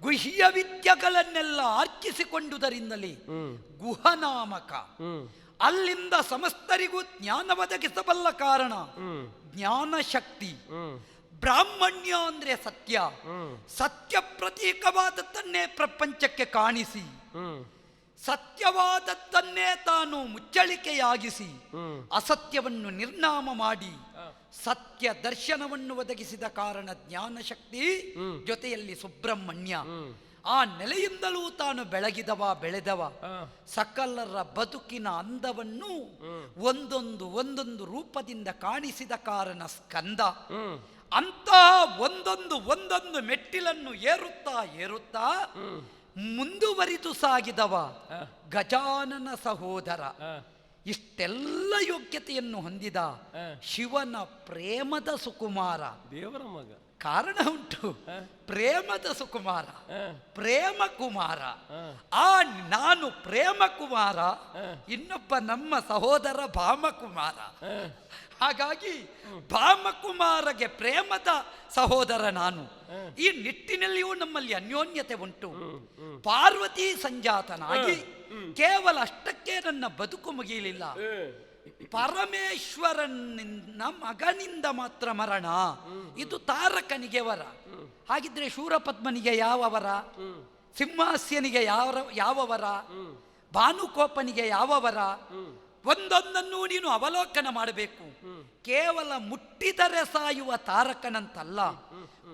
ಗುಹ್ಯ ವಿದ್ಯೆಗಳನ್ನೆಲ್ಲ ಅರ್ಚಿಸಿಕೊಂಡುದರಿಂದಲೇ ಗುಹನಾಮಕ. ಅಲ್ಲಿಂದ ಸಮಸ್ತರಿಗೂ ಜ್ಞಾನ ಒದಗಿಸಬಲ್ಲ ಕಾರಣ ಜ್ಞಾನಶಕ್ತಿ. ಬ್ರಾಹ್ಮಣ್ಯ ಅಂದ್ರೆ ಸತ್ಯ. ಸತ್ಯ ಪ್ರತೀಕವಾದದ್ದನ್ನೇ ಪ್ರಪಂಚಕ್ಕೆ ಕಾಣಿಸಿ ಸತ್ಯವಾದದ್ದನ್ನೇ ತಾನು ಮುಚ್ಚಳಿಕೆಯಾಗಿಸಿ ಅಸತ್ಯವನ್ನು ನಿರ್ನಾಮ ಮಾಡಿ ಸತ್ಯ ದರ್ಶನವನ್ನು ಒದಗಿಸಿದ ಕಾರಣ ಜ್ಞಾನಶಕ್ತಿ ಜೊತೆಯಲ್ಲಿ ಸುಬ್ರಹ್ಮಣ್ಯ ಆ ನೆಲೆಯಿಂದಲೂ ತಾನು ಬೆಳೆದವ ಸಕಲರ ಬದುಕಿನ ಅಂದವನ್ನು ಒಂದೊಂದು ರೂಪದಿಂದ ಕಾಣಿಸಿದ ಕಾರಣ ಸ್ಕಂದ. ಅಂತಹ ಒಂದೊಂದು ಮೆಟ್ಟಿಲನ್ನು ಏರುತ್ತಾ ಮುಂದುವರಿದು ಸಾಗಿದವ ಗಜಾನನ ಸಹೋದರ. ಇಷ್ಟೆಲ್ಲ ಯೋಗ್ಯತೆಯನ್ನು ಹೊಂದಿದ ಶಿವನ ಪ್ರೇಮದ ಸುಕುಮಾರ, ದೇವರ ಮಗ. ಕಾರಣ ಉಂಟು, ಪ್ರೇಮದ ಸುಕುಮಾರ, ಪ್ರೇಮ ಕುಮಾರ. ನಾನು ಪ್ರೇಮ ಕುಮಾರ, ಇನ್ನೊಬ್ಬ ನಮ್ಮ ಸಹೋದರ ಭಾಮಕುಮಾರ. ಹಾಗಾಗಿ ಭಾಮಕುಮಾರಗೆ ಪ್ರೇಮದ ಸಹೋದರ ನಾನು. ಈ ನಿಟ್ಟಿನಲ್ಲಿಯೂ ನಮ್ಮಲ್ಲಿ ಅನ್ಯೋನ್ಯತೆ ಉಂಟು. ಪಾರ್ವತಿ ಸಂಜಾತನಾಗಿ ಕೇವಲ ಅಷ್ಟಕ್ಕೆ ನನ್ನ ಬದುಕು ಮುಗಿಯಲಿಲ್ಲ. ಪರಮೇಶ್ವರನ ಮಗನಿಂದ ಮಾತ್ರ ಮರಣ. ಇದು ತಾರಕನಿಗೆ ವರ. ಹಾಗಿದ್ರೆ ಶೂರಪದ್ಮನಿಗೆ ಯಾವ ವರ? ಸಿಂಹಾಸ್ಯನಿಗೆ ಯಾವ ವರ? ಭಾನುಕೋಪನಿಗೆ ಯಾವ ವರ? ಒಂದೊಂದನ್ನು ನೀನು ಅವಲೋಕನ ಮಾಡಬೇಕು. ಕೇವಲ ಮುಟ್ಟಿದರೆ ಸಾಯುವ ತಾರಕನಂತಲ್ಲ,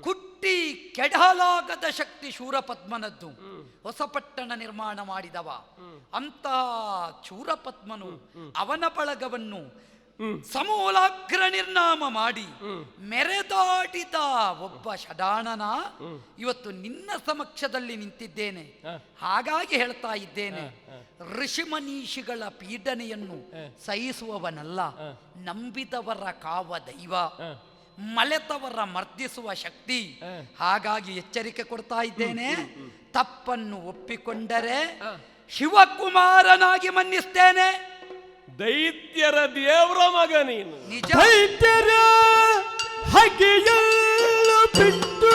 ಕುಟ್ಟಿ ಕೆಡಲಾಗದ ಶಕ್ತಿ ಶೂರಪದ್ಮನದ್ದು. ಹೊಸಪಟ್ಟಣ ನಿರ್ಮಾಣ ಮಾಡಿದವ ಅಂತಹ ಶೂರಪದ್ಮನು ಅವನ ಬಳಗವನ್ನು ಸಮೂಲಾಗ್ರ ನಿರ್ನಾಮ ಮಾಡಿ ಮೆರೆದಾಡಿದ ಒಬ್ಬ ಷಡಾಣನ ಇವತ್ತು ನಿನ್ನ ಸಮಕ್ಷದಲ್ಲಿ ನಿಂತಿದ್ದೇನೆ. ಹಾಗಾಗಿ ಹೇಳ್ತಾ ಇದ್ದೇನೆ, ಋಷಿಮನೀಷಿಗಳ ಪೀಡನೆಯನ್ನು ಸಹಿಸುವವನಲ್ಲ, ನಂಬಿದವರ ಕಾವ ದೈವ, ಮಲೆತವರ ಮರ್ದಿಸುವ ಶಕ್ತಿ. ಹಾಗಾಗಿ ಎಚ್ಚರಿಕೆ ಕೊಡ್ತಾ ಇದ್ದೇನೆ, ತಪ್ಪನ್ನು ಒಪ್ಪಿಕೊಂಡರೆ ಶಿವಕುಮಾರನಾಗಿ ಮನ್ನಿಸ್ತೇನೆ. ದೈತ್ಯರ ದೇವರ ಮಗ ನೀನು. ನಿಜ. ದೈತ್ಯರ ಹಗೆಯಲು ಬಿಟ್ಟು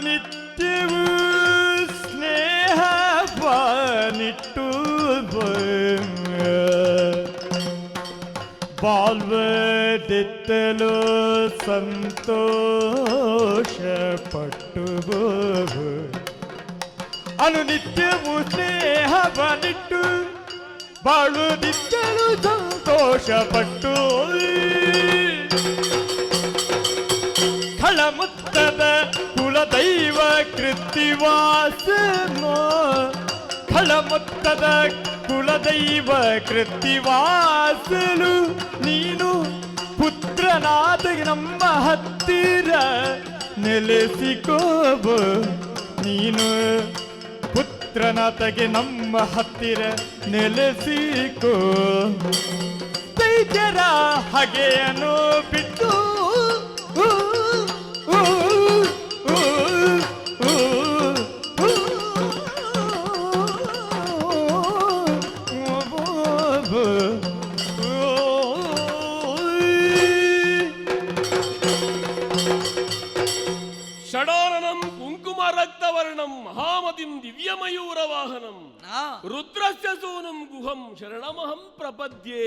ನಿತ್ಯವೂ ಸ್ನೇಹ ಬಾನಿಟ್ಟು ಬಾಲ್ವದಿತ್ತಲು ಸಂತೋಷ ಪಟ್ಟು ಅನುನಿತ್ಯವೂ ಸ್ನೇಹ ಬಾನಿಟ್ಟು ಬಾಳುದಿತ್ತಲು ಸಂತೋಷ ಪಟ್ಟು ಖಳಮುತ್ತದ ಕುಲದೈವ ಕೃತ್ತಿವಾಸನೋ, ಖಳಮುತ್ತದ ಕುಲದೈವ ಕೃತ್ತಿವಾಸಲು ನೀನು ಪುತ್ರನಾದ ನಮ್ಮ ಹತ್ತಿರ ನೆಲೆಸಿಕೋಬ. ನೀನು ಪುತ್ರನಾತಗೆ ನಮ್ಮ ಹತ್ತಿರ ನೆಲೆಸಿಕೋ. ದೈತ್ಯರ ಹಗೆಯನ್ನು ಬಿಟ್ಟು ಷಡಾನನಂ ಕುಂಕುಮ ರಕ್ತವರ್ಣಂ ಮಹಾಮತಿಂ ದಿವ್ಯಮಯೂರ ವಾಹನಂ ರುದ್ರಸ್ಯ ಸೂನಂ ಗುಹಂ ಶರಣಮಹಂ ಪ್ರಪದ್ಯೆ.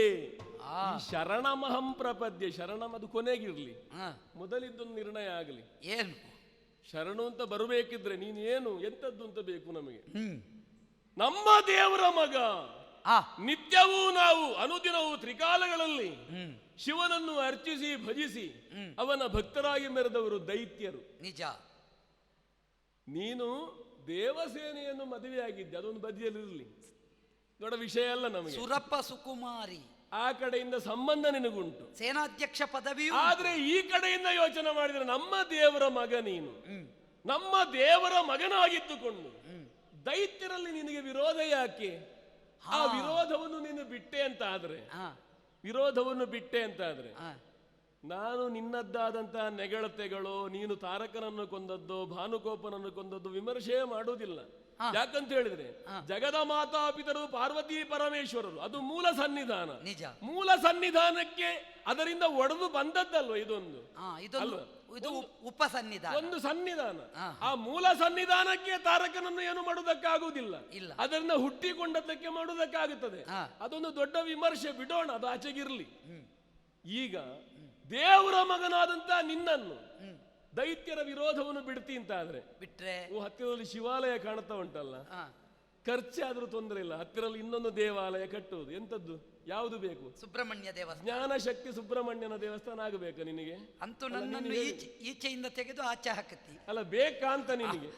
ಶರಣಮಹಂ ಪ್ರಪದ್ಯೆ, ಶರಣಂ ಅದು ಕೊನೆಗಿರ್ಲಿ, ಮೊದಲಿದ್ದೊಂದು ನಿರ್ಣಯ ಆಗಲಿ. ಏನು ಶರಣು ಅಂತ ಬರಬೇಕಿದ್ರೆ ನೀನು ಏನು ಎಂತದ್ದು ಅಂತ ಬೇಕು ನಮಗೆ. ನಮ್ಮ ದೇವರ ಮಗ, ನಿತ್ಯವೂ ನಾವು ಅನುದಿನವೂ ತ್ರಿಕಾಲಗಳಲ್ಲಿ ಶಿವನನ್ನು ಅರ್ಚಿಸಿ ಭಜಿಸಿ ಅವನ ಭಕ್ತರಾಗಿ ಮೆರೆದವರು ದೈತ್ಯರು. ನಿಜ. ನೀನು ದೇವಸೇನೆಯನ್ನು ಮದುವೆಯಾಗಿದ್ದೆ, ಅದೊಂದು ಬದಿಯಲ್ಲಿರಲಿ, ದೊಡ್ಡ ವಿಷಯ ಅಲ್ಲ ನಮಗೆ. ಸುರಪ್ಪ ಸುಕುಮಾರಿ ಆ ಕಡೆಯಿಂದ ಸಂಬಂಧ ನಿನಗುಂಟು, ಸೇನಾಧ್ಯಕ್ಷ ಪದವಿಯು. ಆದ್ರೆ ಈ ಕಡೆಯಿಂದ ಯೋಚನೆ ಮಾಡಿದ್ರೆ ನಮ್ಮ ದೇವರ ಮಗ ನೀನು, ನಮ್ಮ ದೇವರ ಮಗನಾಗಿದ್ದುಕೊಂಡು ದೈತ್ಯರಲ್ಲಿ ನಿನಗೆ ವಿರೋಧ ಯಾಕೆ? ಆ ವಿರೋಧವನ್ನು ನೀನು ಬಿಟ್ಟೆ ಅಂತ ಆದ್ರೆ ನಾನು ನಿನ್ನದ್ದಾದಂತಹ ನೆಗಳತೆಗಳು, ನೀನು ತಾರಕನನ್ನು ಕೊಂದದ್ದು, ಭಾನುಕೋಪನನ್ನು ಕೊಂದದ್ದು ವಿಮರ್ಶೆ ಮಾಡುವುದಿಲ್ಲ. ಯಾಕಂತ ಹೇಳಿದ್ರೆ ಜಗದ ಮಾತಾಪಿತರು ಪಾರ್ವತಿ ಪರಮೇಶ್ವರರು, ಅದು ಮೂಲ ಸನ್ನಿಧಾನ. ನಿಜ. ಮೂಲ ಸನ್ನಿಧಾನಕ್ಕೆ ಅದರಿಂದ ಒಡೆದು ಬಂದದ್ದಲ್ವ ಇದೊಂದು, ಇದು ಉಪಸನ್ನಿಧಾನ, ಒಂದು ಸನ್ನಿಧಾನ. ಆ ಮೂಲ ಸನ್ನಿಧಾನಕ್ಕೆ ತಾರಕನನ್ನು ಏನು ಮಾಡುವುದಕ್ಕಾಗುವುದಿಲ್ಲ, ಅದರಿಂದ ಹುಟ್ಟಿಕೊಂಡದ್ದಕ್ಕೆ ಮಾಡುವುದಕ್ಕಾಗುತ್ತದೆ. ಅದೊಂದು ದೊಡ್ಡ ವಿಮರ್ಶೆ, ಬಿಡೋಣ, ಅದು ಆಚೆಗಿರ್ಲಿ. ಈಗ ದೇವರ ಮಗನಾದಂತ ನಿನ್ನನ್ನು ದೈತ್ಯರ ವಿರೋಧವನ್ನು ಬಿಡ್ತಿ ಅಂತ ಆದ್ರೆ ಬಿಟ್ರೆ, ಹತ್ತಿರದಲ್ಲಿ ಶಿವಾಲಯ ಕಾಣ್ತಾ ಉಂಟಲ್ಲ, ಖರ್ಚಾದ್ರೂ ತೊಂದರೆ ಇಲ್ಲ, ಹತ್ತಿರಲ್ಲಿ ಇನ್ನೊಂದು ದೇವಾಲಯ ಕಟ್ಟುವುದು. ಎಂತದ್ದು, ಯಾವುದು ಬೇಕು? ಸುಬ್ರಹ್ಮಣ್ಯ ದೇವಸ್ಥಾನ, ಜ್ಞಾನ ಶಕ್ತಿ ಸುಬ್ರಹ್ಮಣ್ಯನ ದೇವಸ್ಥಾನ ಆಗಬೇಕು ನಿನಗೆ. ಅಂತೂ ನನ್ನನ್ನು ಈಚೆಯಿಂದ ತೆಗೆದು ಆಚೆ ಹಾಕತಿ ಅಲ್ಲ, ಬೇಕಾ ಅಂತ ನಿನಗೆ?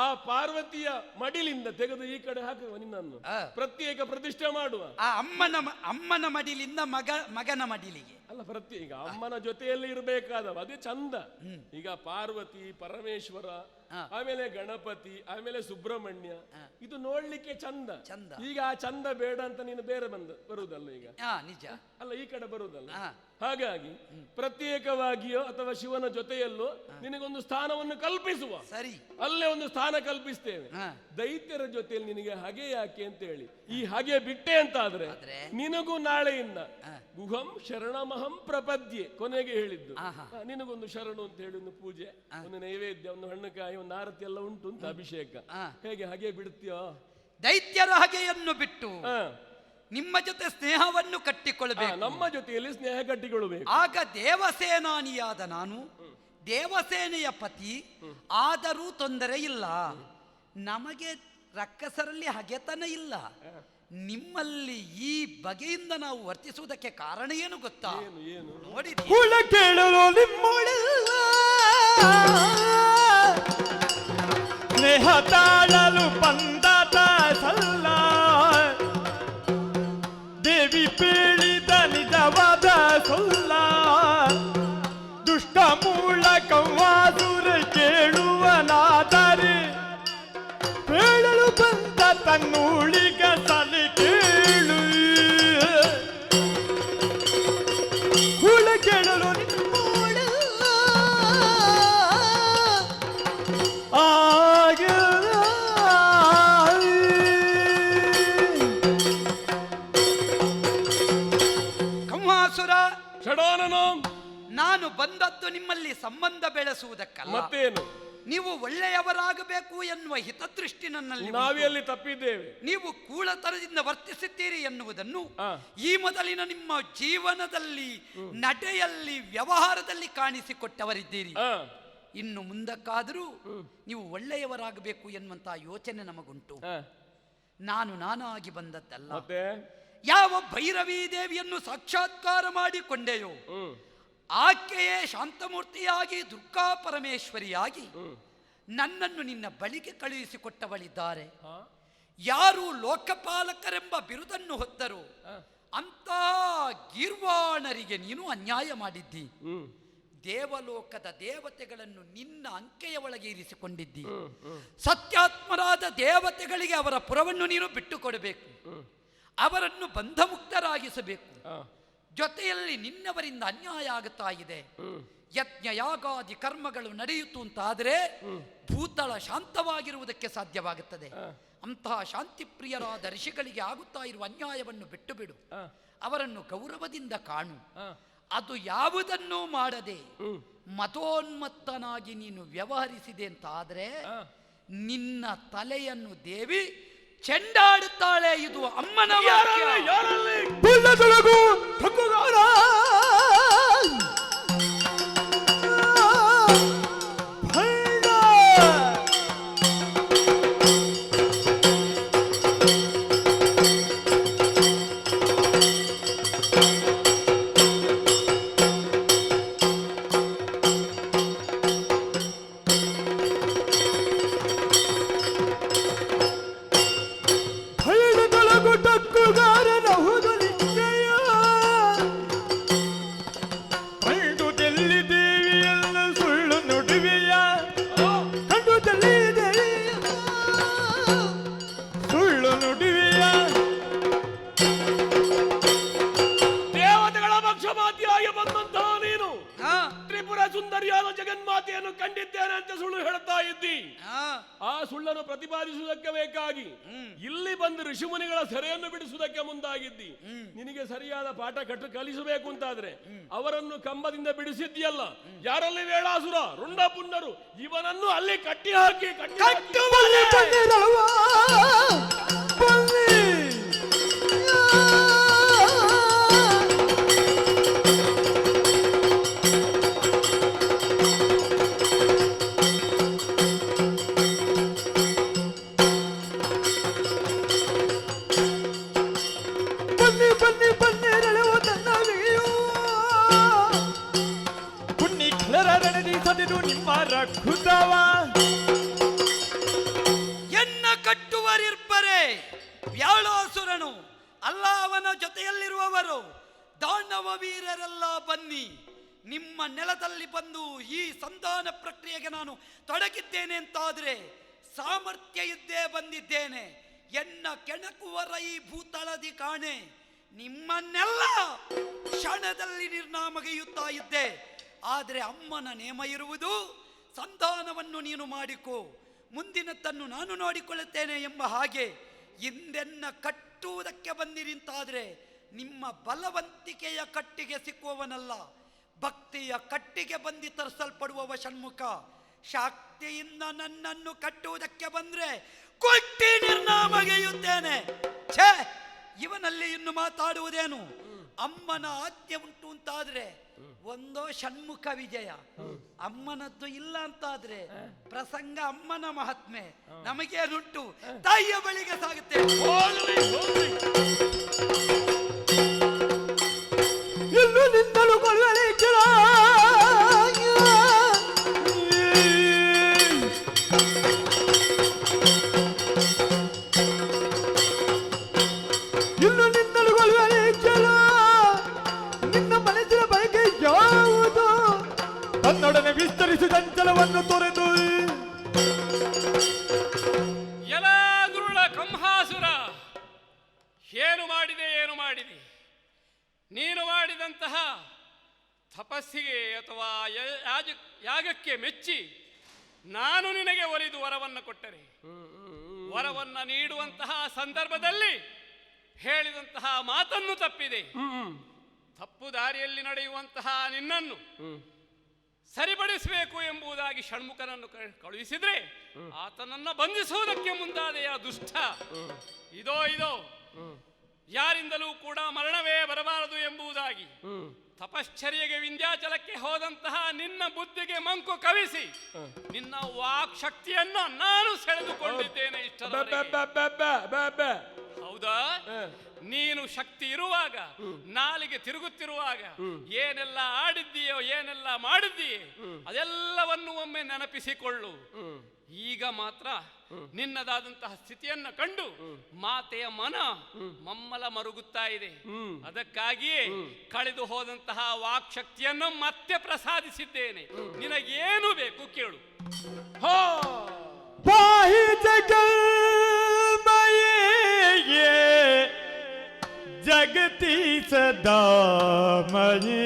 ಆ ಪಾರ್ವತಿಯ ಮಡಿಲಿಂದ ತೆಗೆದು ಈ ಕಡೆ ಹಾಕುವ, ನಿನ್ನನ್ನು ಪ್ರತ್ಯೇಕ ಪ್ರತಿಷ್ಠೆ ಮಾಡುವ. ಆ ಅಮ್ಮನ ಮಡಿಲಿಂದ ಮಗನ ಮಡಿಲಿಗೆ ಅಲ್ಲ, ಪ್ರತ್ಯೇಕ ಅಮ್ಮನ ಜೊತೆಯಲ್ಲಿ ಇರಬೇಕಾದವ, ಅದೇ ಚಂದ. ಈಗ ಪಾರ್ವತಿ ಪರಮೇಶ್ವರ, ಆಮೇಲೆ ಗಣಪತಿ, ಆಮೇಲೆ ಸುಬ್ರಹ್ಮಣ್ಯ, ಇದು ನೋಡ್ಲಿಕ್ಕೆ ಚಂದ. ಈಗ ಆ ಚಂದ ಬೇಡ ಅಂತ ನೀನು ಬೇರೆ ಬರುವುದಲ್ಲ ಈಗ. ನಿಜ ಅಲ್ಲ, ಈ ಕಡೆ ಬರುವುದಲ್ಲ. ಹಾಗಾಗಿ ಪ್ರತ್ಯೇಕವಾಗಿಯೋ ಅಥವಾ ಶಿವನ ಜೊತೆಯಲ್ಲೋ ನಿನಗೊಂದು ಸ್ಥಾನವನ್ನು ಕಲ್ಪಿಸುವ. ಸರಿ, ಅಲ್ಲೇ ಒಂದು ಸ್ಥಾನ ಕಲ್ಪಿಸ್ತೇವೆ. ದೈತ್ಯರ ಜೊತೆಯಲ್ಲಿ ನಿನಗೆ ಹಾಗೆ ಯಾಕೆ ಅಂತ ಹೇಳಿ, ಈ ಹಾಗೆ ಬಿಟ್ಟೆ ಅಂತ ಆದ್ರೆ ನಿನಗೂ ನಾಳೆಯಿಂದ ಗುಹಂ ಶರಣಮಹಂ ಪ್ರಪದ್ಯೆ ಕೊನೆಗೆ ಹೇಳಿದ್ದು. ನಿನಗೊಂದು ಶರಣು ಅಂತ ಹೇಳಿ ಒಂದು ಪೂಜೆ, ಒಂದು ನೈವೇದ್ಯ, ಒಂದು ಹಣ್ಣುಕಾಯಿ, ಒಂದು ಆರತಿ ಎಲ್ಲ ಉಂಟು ಅಂತ ಅಭಿಷೇಕ. ಹೇಗೆ ಹಾಗೆ ಬಿಡ್ತೀಯೋ? ದೈತ್ಯರ ಹಾಗೆಯನ್ನು ಬಿಟ್ಟು ನಿಮ್ಮ ಜೊತೆ ಸ್ನೇಹವನ್ನು ಕಟ್ಟಿಕೊಳ್ಳಬೇಕು. ನಮ್ಮ ಜೊತೆಯಲ್ಲಿ ಸ್ನೇಹ ಕಟ್ಟಿಕೊಳ್ಳಬೇಕು. ಆಗ ದೇವಸೇನಾನಿಯಾದ ನಾನು ದೇವಸೇನೆಯ ಪತಿ ಆದರೂ ತೊಂದರೆ ಇಲ್ಲ. ನಮಗೆ ರಕ್ಕಸರಲ್ಲಿ ಹಗೆತನ ಇಲ್ಲ. ನಿಮ್ಮಲ್ಲಿ ಈ ಬಗೆಯಿಂದ ನಾವು ವರ್ತಿಸುವುದಕ್ಕೆ ಕಾರಣ ಏನು ಗೊತ್ತಾ? ನೋಡಿ, ಕೇಳಲು ನಿಮ್ಮೊಳೆಲ್ಲ ಸ್ನೇಹ ತಾಳಲು ಪಂದದ ಸಲ್ಲ, ದೇವಿ ಪೀಳಿದ ನಿಜವಾದ ಸೊಲ್ಲ, ದುಷ್ಟ ಮೂಳ ಕವ್ವಾದುರ ಕೇಳುವನಾದರೆ ಕೇಳಲು ಬಂದ ತನ್ನೂಳಿಗ ಸಲಿ ಕೇಳು. ಹುಳ ಕೇಳಲು ನಿಮ್ಮೊಳೆಲ್ಲ ಆಗ ಕಂಹಾಸುರ, ಷಡಾನನ, ನಾನು ಬಂದದ್ದು ನಿಮ್ಮಲ್ಲಿ ಸಂಬಂಧ ಬೆಳೆಸುವುದಕ್ಕಲ್ಲ. ಮತ್ತೇನು? ನೀವು ಒಳ್ಳೆಯವರಾಗಬೇಕು ಎನ್ನುವ ಹಿತದೃಷ್ಟಿ ನನ್ನಲ್ಲಿ. ನಾವೆಲ್ಲಿ ತಪ್ಪಿದ್ದೇವೆ? ನೀವು ಕೂಳತನದಿಂದ ವರ್ತಿಸುತ್ತೀರಿ ಎನ್ನುವುದನ್ನು ಈ ಮೊದಲಿನ ನಿಮ್ಮ ಜೀವನದಲ್ಲಿ, ನಡೆಯಲ್ಲಿ, ವ್ಯವಹಾರದಲ್ಲಿ ಕಾಣಿಸಿಕೊಟ್ಟವರಿದ್ದೀರಿ. ಇನ್ನು ಮುಂದಕ್ಕಾದರೂ ನೀವು ಒಳ್ಳೆಯವರಾಗಬೇಕು ಎನ್ನುವಂತಹ ಯೋಚನೆ ನಮಗುಂಟು. ನಾನಾಗಿ ಬಂದದ್ದಲ್ಲ. ಯಾವ ಭೈರವಿ ದೇವಿಯನ್ನು ಸಾಕ್ಷಾತ್ಕಾರ ಮಾಡಿಕೊಂಡೆಯೋ ಆಕೆಯೇ ಶಾಂತಮೂರ್ತಿಯಾಗಿ ದುರ್ಗಾ ಪರಮೇಶ್ವರಿಯಾಗಿ ನನ್ನನ್ನು ನಿನ್ನ ಬಳಿಗೆ ಕಳುಹಿಸಿಕೊಟ್ಟವಳಿದ್ದಾರೆ. ಯಾರು ಲೋಕಪಾಲಕರೆಂಬ ಬಿರುದನ್ನು ಹೊತ್ತರೋ ಅಂತ ಗೀರ್ವಾಣರಿಗೆ ನೀನು ಅನ್ಯಾಯ ಮಾಡಿದ್ದಿ. ದೇವಲೋಕದ ದೇವತೆಗಳನ್ನು ನಿನ್ನ ಅಂಕೆಯ ಒಳಗೆ ಇರಿಸಿಕೊಂಡಿದ್ದಿ. ಸತ್ಯಾತ್ಮರಾದ ದೇವತೆಗಳಿಗೆ ಅವರ ಪುರವನ್ನು ನೀನು ಬಿಟ್ಟು ಕೊಡಬೇಕು, ಅವರನ್ನು ಬಂಧಮುಕ್ತರಾಗಿಸಬೇಕು. ಜೊತೆಯಲ್ಲಿ ನಿನ್ನವರಿಂದ ಅನ್ಯಾಯ ಆಗುತ್ತಾ ಇದೆ. ಯಜ್ಞ ಯಾಗಾದಿ ಕರ್ಮಗಳು ನಡೆಯಿತು ಅಂತಾದರೆ ಭೂತಳ ಶಾಂತವಾಗಿರುವುದಕ್ಕೆ ಸಾಧ್ಯವಾಗುತ್ತದೆ. ಅಂತಹ ಶಾಂತಿಪ್ರಿಯರಾದ ಋಷಿಗಳಿಗೆ ಆಗುತ್ತಾ ಇರುವ ಅನ್ಯಾಯವನ್ನು ಬಿಟ್ಟು ಬಿಡು, ಅವರನ್ನು ಗೌರವದಿಂದ ಕಾಣು. ಅದು ಯಾವುದನ್ನೂ ಮಾಡದೆ ಮತೋನ್ಮತ್ತನಾಗಿ ನೀನು ವ್ಯವಹರಿಸಿದೆ ಅಂತ ಆದರೆ ನಿನ್ನ ತಲೆಯನ್ನು ದೇವಿ ಚೆಂಡಾಡುತ್ತಾಳೆ. ಇದು ಅಮ್ಮನ ಸುಂದರಿಯಾದ ಜಗನ್ಮಾತೆಯನ್ನು ಕಂಡಿದ್ದೇನೆ ಅಂತ ಸುಳ್ಳು ಹೇಳ್ತಾ ಇದ್ದಿ. ಆ, ಆ ಸುಳ್ಳನ್ನು ಪ್ರತಿಪಾದಿಸುವುದಕ್ಕೆ ಬೇಕಾಗಿ ಇಲ್ಲಿ ಬಂದು ಋಷಿಮುನಿಗಳ ಸೆರೆಯನ್ನು ಬಿಡಿಸುವುದಕ್ಕೆ ಮುಂದಾಗಿದ್ದಿ. ನಿನಗೆ ಸರಿಯಾದ ಪಾಠ ಕಲಿಸಬೇಕು ಅಂತಾದ್ರೆ ಅವರನ್ನು ಕಂಬದಿಂದ ಬಿಡಿಸಿದ್ಯಲ್ಲ, ಯಾರಲ್ಲಿ ವೇಳಾಸುರ ರುಂಡ ಪುಂಡರು, ಇವನನ್ನು ಅಲ್ಲಿ ಕಟ್ಟಿ ಹಾಕಿ ಎನ್ನ ಕಟ್ಟುವರಿರ್ಪರೆ ವ್ಯಾಳಾಸುರನು ಅಲ್ಲ, ಅವನ ಜೊತೆಯಲ್ಲಿರುವವರು ದಾನವ ವೀರರೆಲ್ಲ ಬನ್ನಿ, ನಿಮ್ಮ ನೆಲದಲ್ಲಿ ಬಂದು ಈ ಸಂಧಾನ ಪ್ರಕ್ರಿಯೆಗೆ ನಾನು ತೊಡಗಿದ್ದೇನೆ ಅಂತಾದ್ರೆ ಸಾಮರ್ಥ್ಯ ಇದ್ದೇ ಬಂದಿದ್ದೇನೆ. ಎನ್ನ ಕೆಣಕುವರ ಈ ಭೂತಳದಿ ಕಾಣೆ, ನಿಮ್ಮನ್ನೆಲ್ಲ ಕ್ಷಣದಲ್ಲಿ ನಿರ್ನಾಮಗೆಯುತ್ತಾ ಇದ್ದೆ. ಆದರೆ ಅಮ್ಮನ ನೇಮ ಇರುವುದು ಸಂಧಾನವನ್ನು ನೀನು ಮಾಡಿಕೋ, ಮುಂದಿನದನ್ನು ನಾನು ನೋಡಿಕೊಳ್ಳುತ್ತೇನೆ ಎಂಬ ಹಾಗೆ ಹಿಂದೆನ್ನ ಕಟ್ಟುವುದಕ್ಕೆ ಬಂದಿರಿಂತಾದ್ರೆ ನಿಮ್ಮ ಬಲವಂತಿಕೆಯ ಕಟ್ಟಿಗೆ ಸಿಕ್ಕುವವನಲ್ಲ, ಭಕ್ತಿಯ ಕಟ್ಟಿಗೆ ಬಂದು ತರಿಸಲ್ಪಡುವವ ಷಣ್ಮುಖ. ಶಕ್ತಿಯಿಂದ ನನ್ನನ್ನು ಕಟ್ಟುವುದಕ್ಕೆ ಬಂದ್ರೆ ಕೊಟ್ಟಿ ನಿರ್ನಾಮಗೆಯುತ್ತೇನೆ. ಛೇ, ಇವನಲ್ಲಿ ಇನ್ನು ಮಾತಾಡುವುದೇನು? ಅಮ್ಮನ ಆಜ್ಞೆ ಉಂಟು ಅಂತಾದ್ರೆ ಒಂದೋ ಷಣ್ಮುಖ ವಿಜಯ, ಅಮ್ಮನದ್ದು ಇಲ್ಲ ಅಂತಾದ್ರೆ ಪ್ರಸಂಗ ಅಮ್ಮನ ಮಹಾತ್ಮೆ ನಮಗೇನುಂಟು, ತಾಯಿಯ ಬಳಿಗೆ ಸಾಗುತ್ತೆ. ಇನ್ನು ನಿಂದಲು ಕೊಲ್ವಳಿ ಕಿಳ ತನ್ನೊಡನೆ ವಿಸ್ತರಿಸಿ ಚಂಚಲವನ್ನು ತೊರೆದು ಎಲ ದುರುಳ ಕಂಹಾಸುರ, ಏನು ಮಾಡಿದೆ ನೀನು ಮಾಡಿದಂತಹ ತಪಸ್ಸಿಗೆ ಅಥವಾ ಯಾಗಕ್ಕೆ ಮೆಚ್ಚಿ ನಾನು ನಿನಗೆ ಒಲಿದು ವರವನ್ನು ಕೊಟ್ಟರೆ, ವರವನ್ನು ನೀಡುವಂತಹ ಸಂದರ್ಭದಲ್ಲಿ ಹೇಳಿದಂತಹ ಮಾತನ್ನು ತಪ್ಪಿದೆ. ತಪ್ಪು ದಾರಿಯಲ್ಲಿ ನಡೆಯುವಂತಹ ನಿನ್ನನ್ನು ಸರಿಪಡಿಸಬೇಕು ಎಂಬುದಾಗಿ ಷಣ್ಮುಖನನ್ನು ಕಳುಹಿಸಿದ್ರೆ ಆತನನ್ನ ಬಂಧಿಸುವುದಕ್ಕೆ ಮುಂದಾದೆಯ ದುಷ್ಟ. ಇದೋ ಯಾರಿಂದಲೂ ಕೂಡ ಮರಣವೇ ಬರಬಾರದು ಎಂಬುದಾಗಿ ತಪಶ್ಚರ್ಯೆಗೆ ವಿಂಧ್ಯಾಚಲಕ್ಕೆ ಹೋದಂತಹ ನಿನ್ನ ಬುದ್ಧಿಗೆ ಮಂಕು ಕವಿಸಿ ನಿನ್ನ ವಾಕ್ ಶಕ್ತಿಯನ್ನು ನಾನು ಸೆಳೆದುಕೊಂಡಿದ್ದೇನೆ. ಹೌದಾ? ನೀನು ಶಕ್ತಿ ಇರುವಾಗ, ನಾಲಿಗೆ ತಿರುಗುತ್ತಿರುವಾಗ ಏನೆಲ್ಲ ಆಡಿದ್ದೀಯೋ, ಏನೆಲ್ಲ ಮಾಡಿದ್ದೀಯೇ ಅದೆಲ್ಲವನ್ನು ಒಮ್ಮೆ ನೆನಪಿಸಿಕೊಳ್ಳು. ಈಗ ಮಾತ್ರ ನಿನ್ನದಾದಂತಹ ಸ್ಥಿತಿಯನ್ನು ಕಂಡು ಮಾತೆಯ ಮನ ಮಮ್ಮಲ ಮರುಗುತ್ತಾ ಇದೆ. ಅದಕ್ಕಾಗಿಯೇ ಕಳೆದು ಹೋದಂತಹ ವಾಕ್ ಶಕ್ತಿಯನ್ನು ಮತ್ತೆ ಪ್ರಸಾದಿಸಿದ್ದೇನೆ. ನಿನಗೇನು ಬೇಕು ಕೇಳು. ಪಾಹಿ ಜಗನ್ಮಯೇ ಜಗತಿ ಸದಾಮಯೇ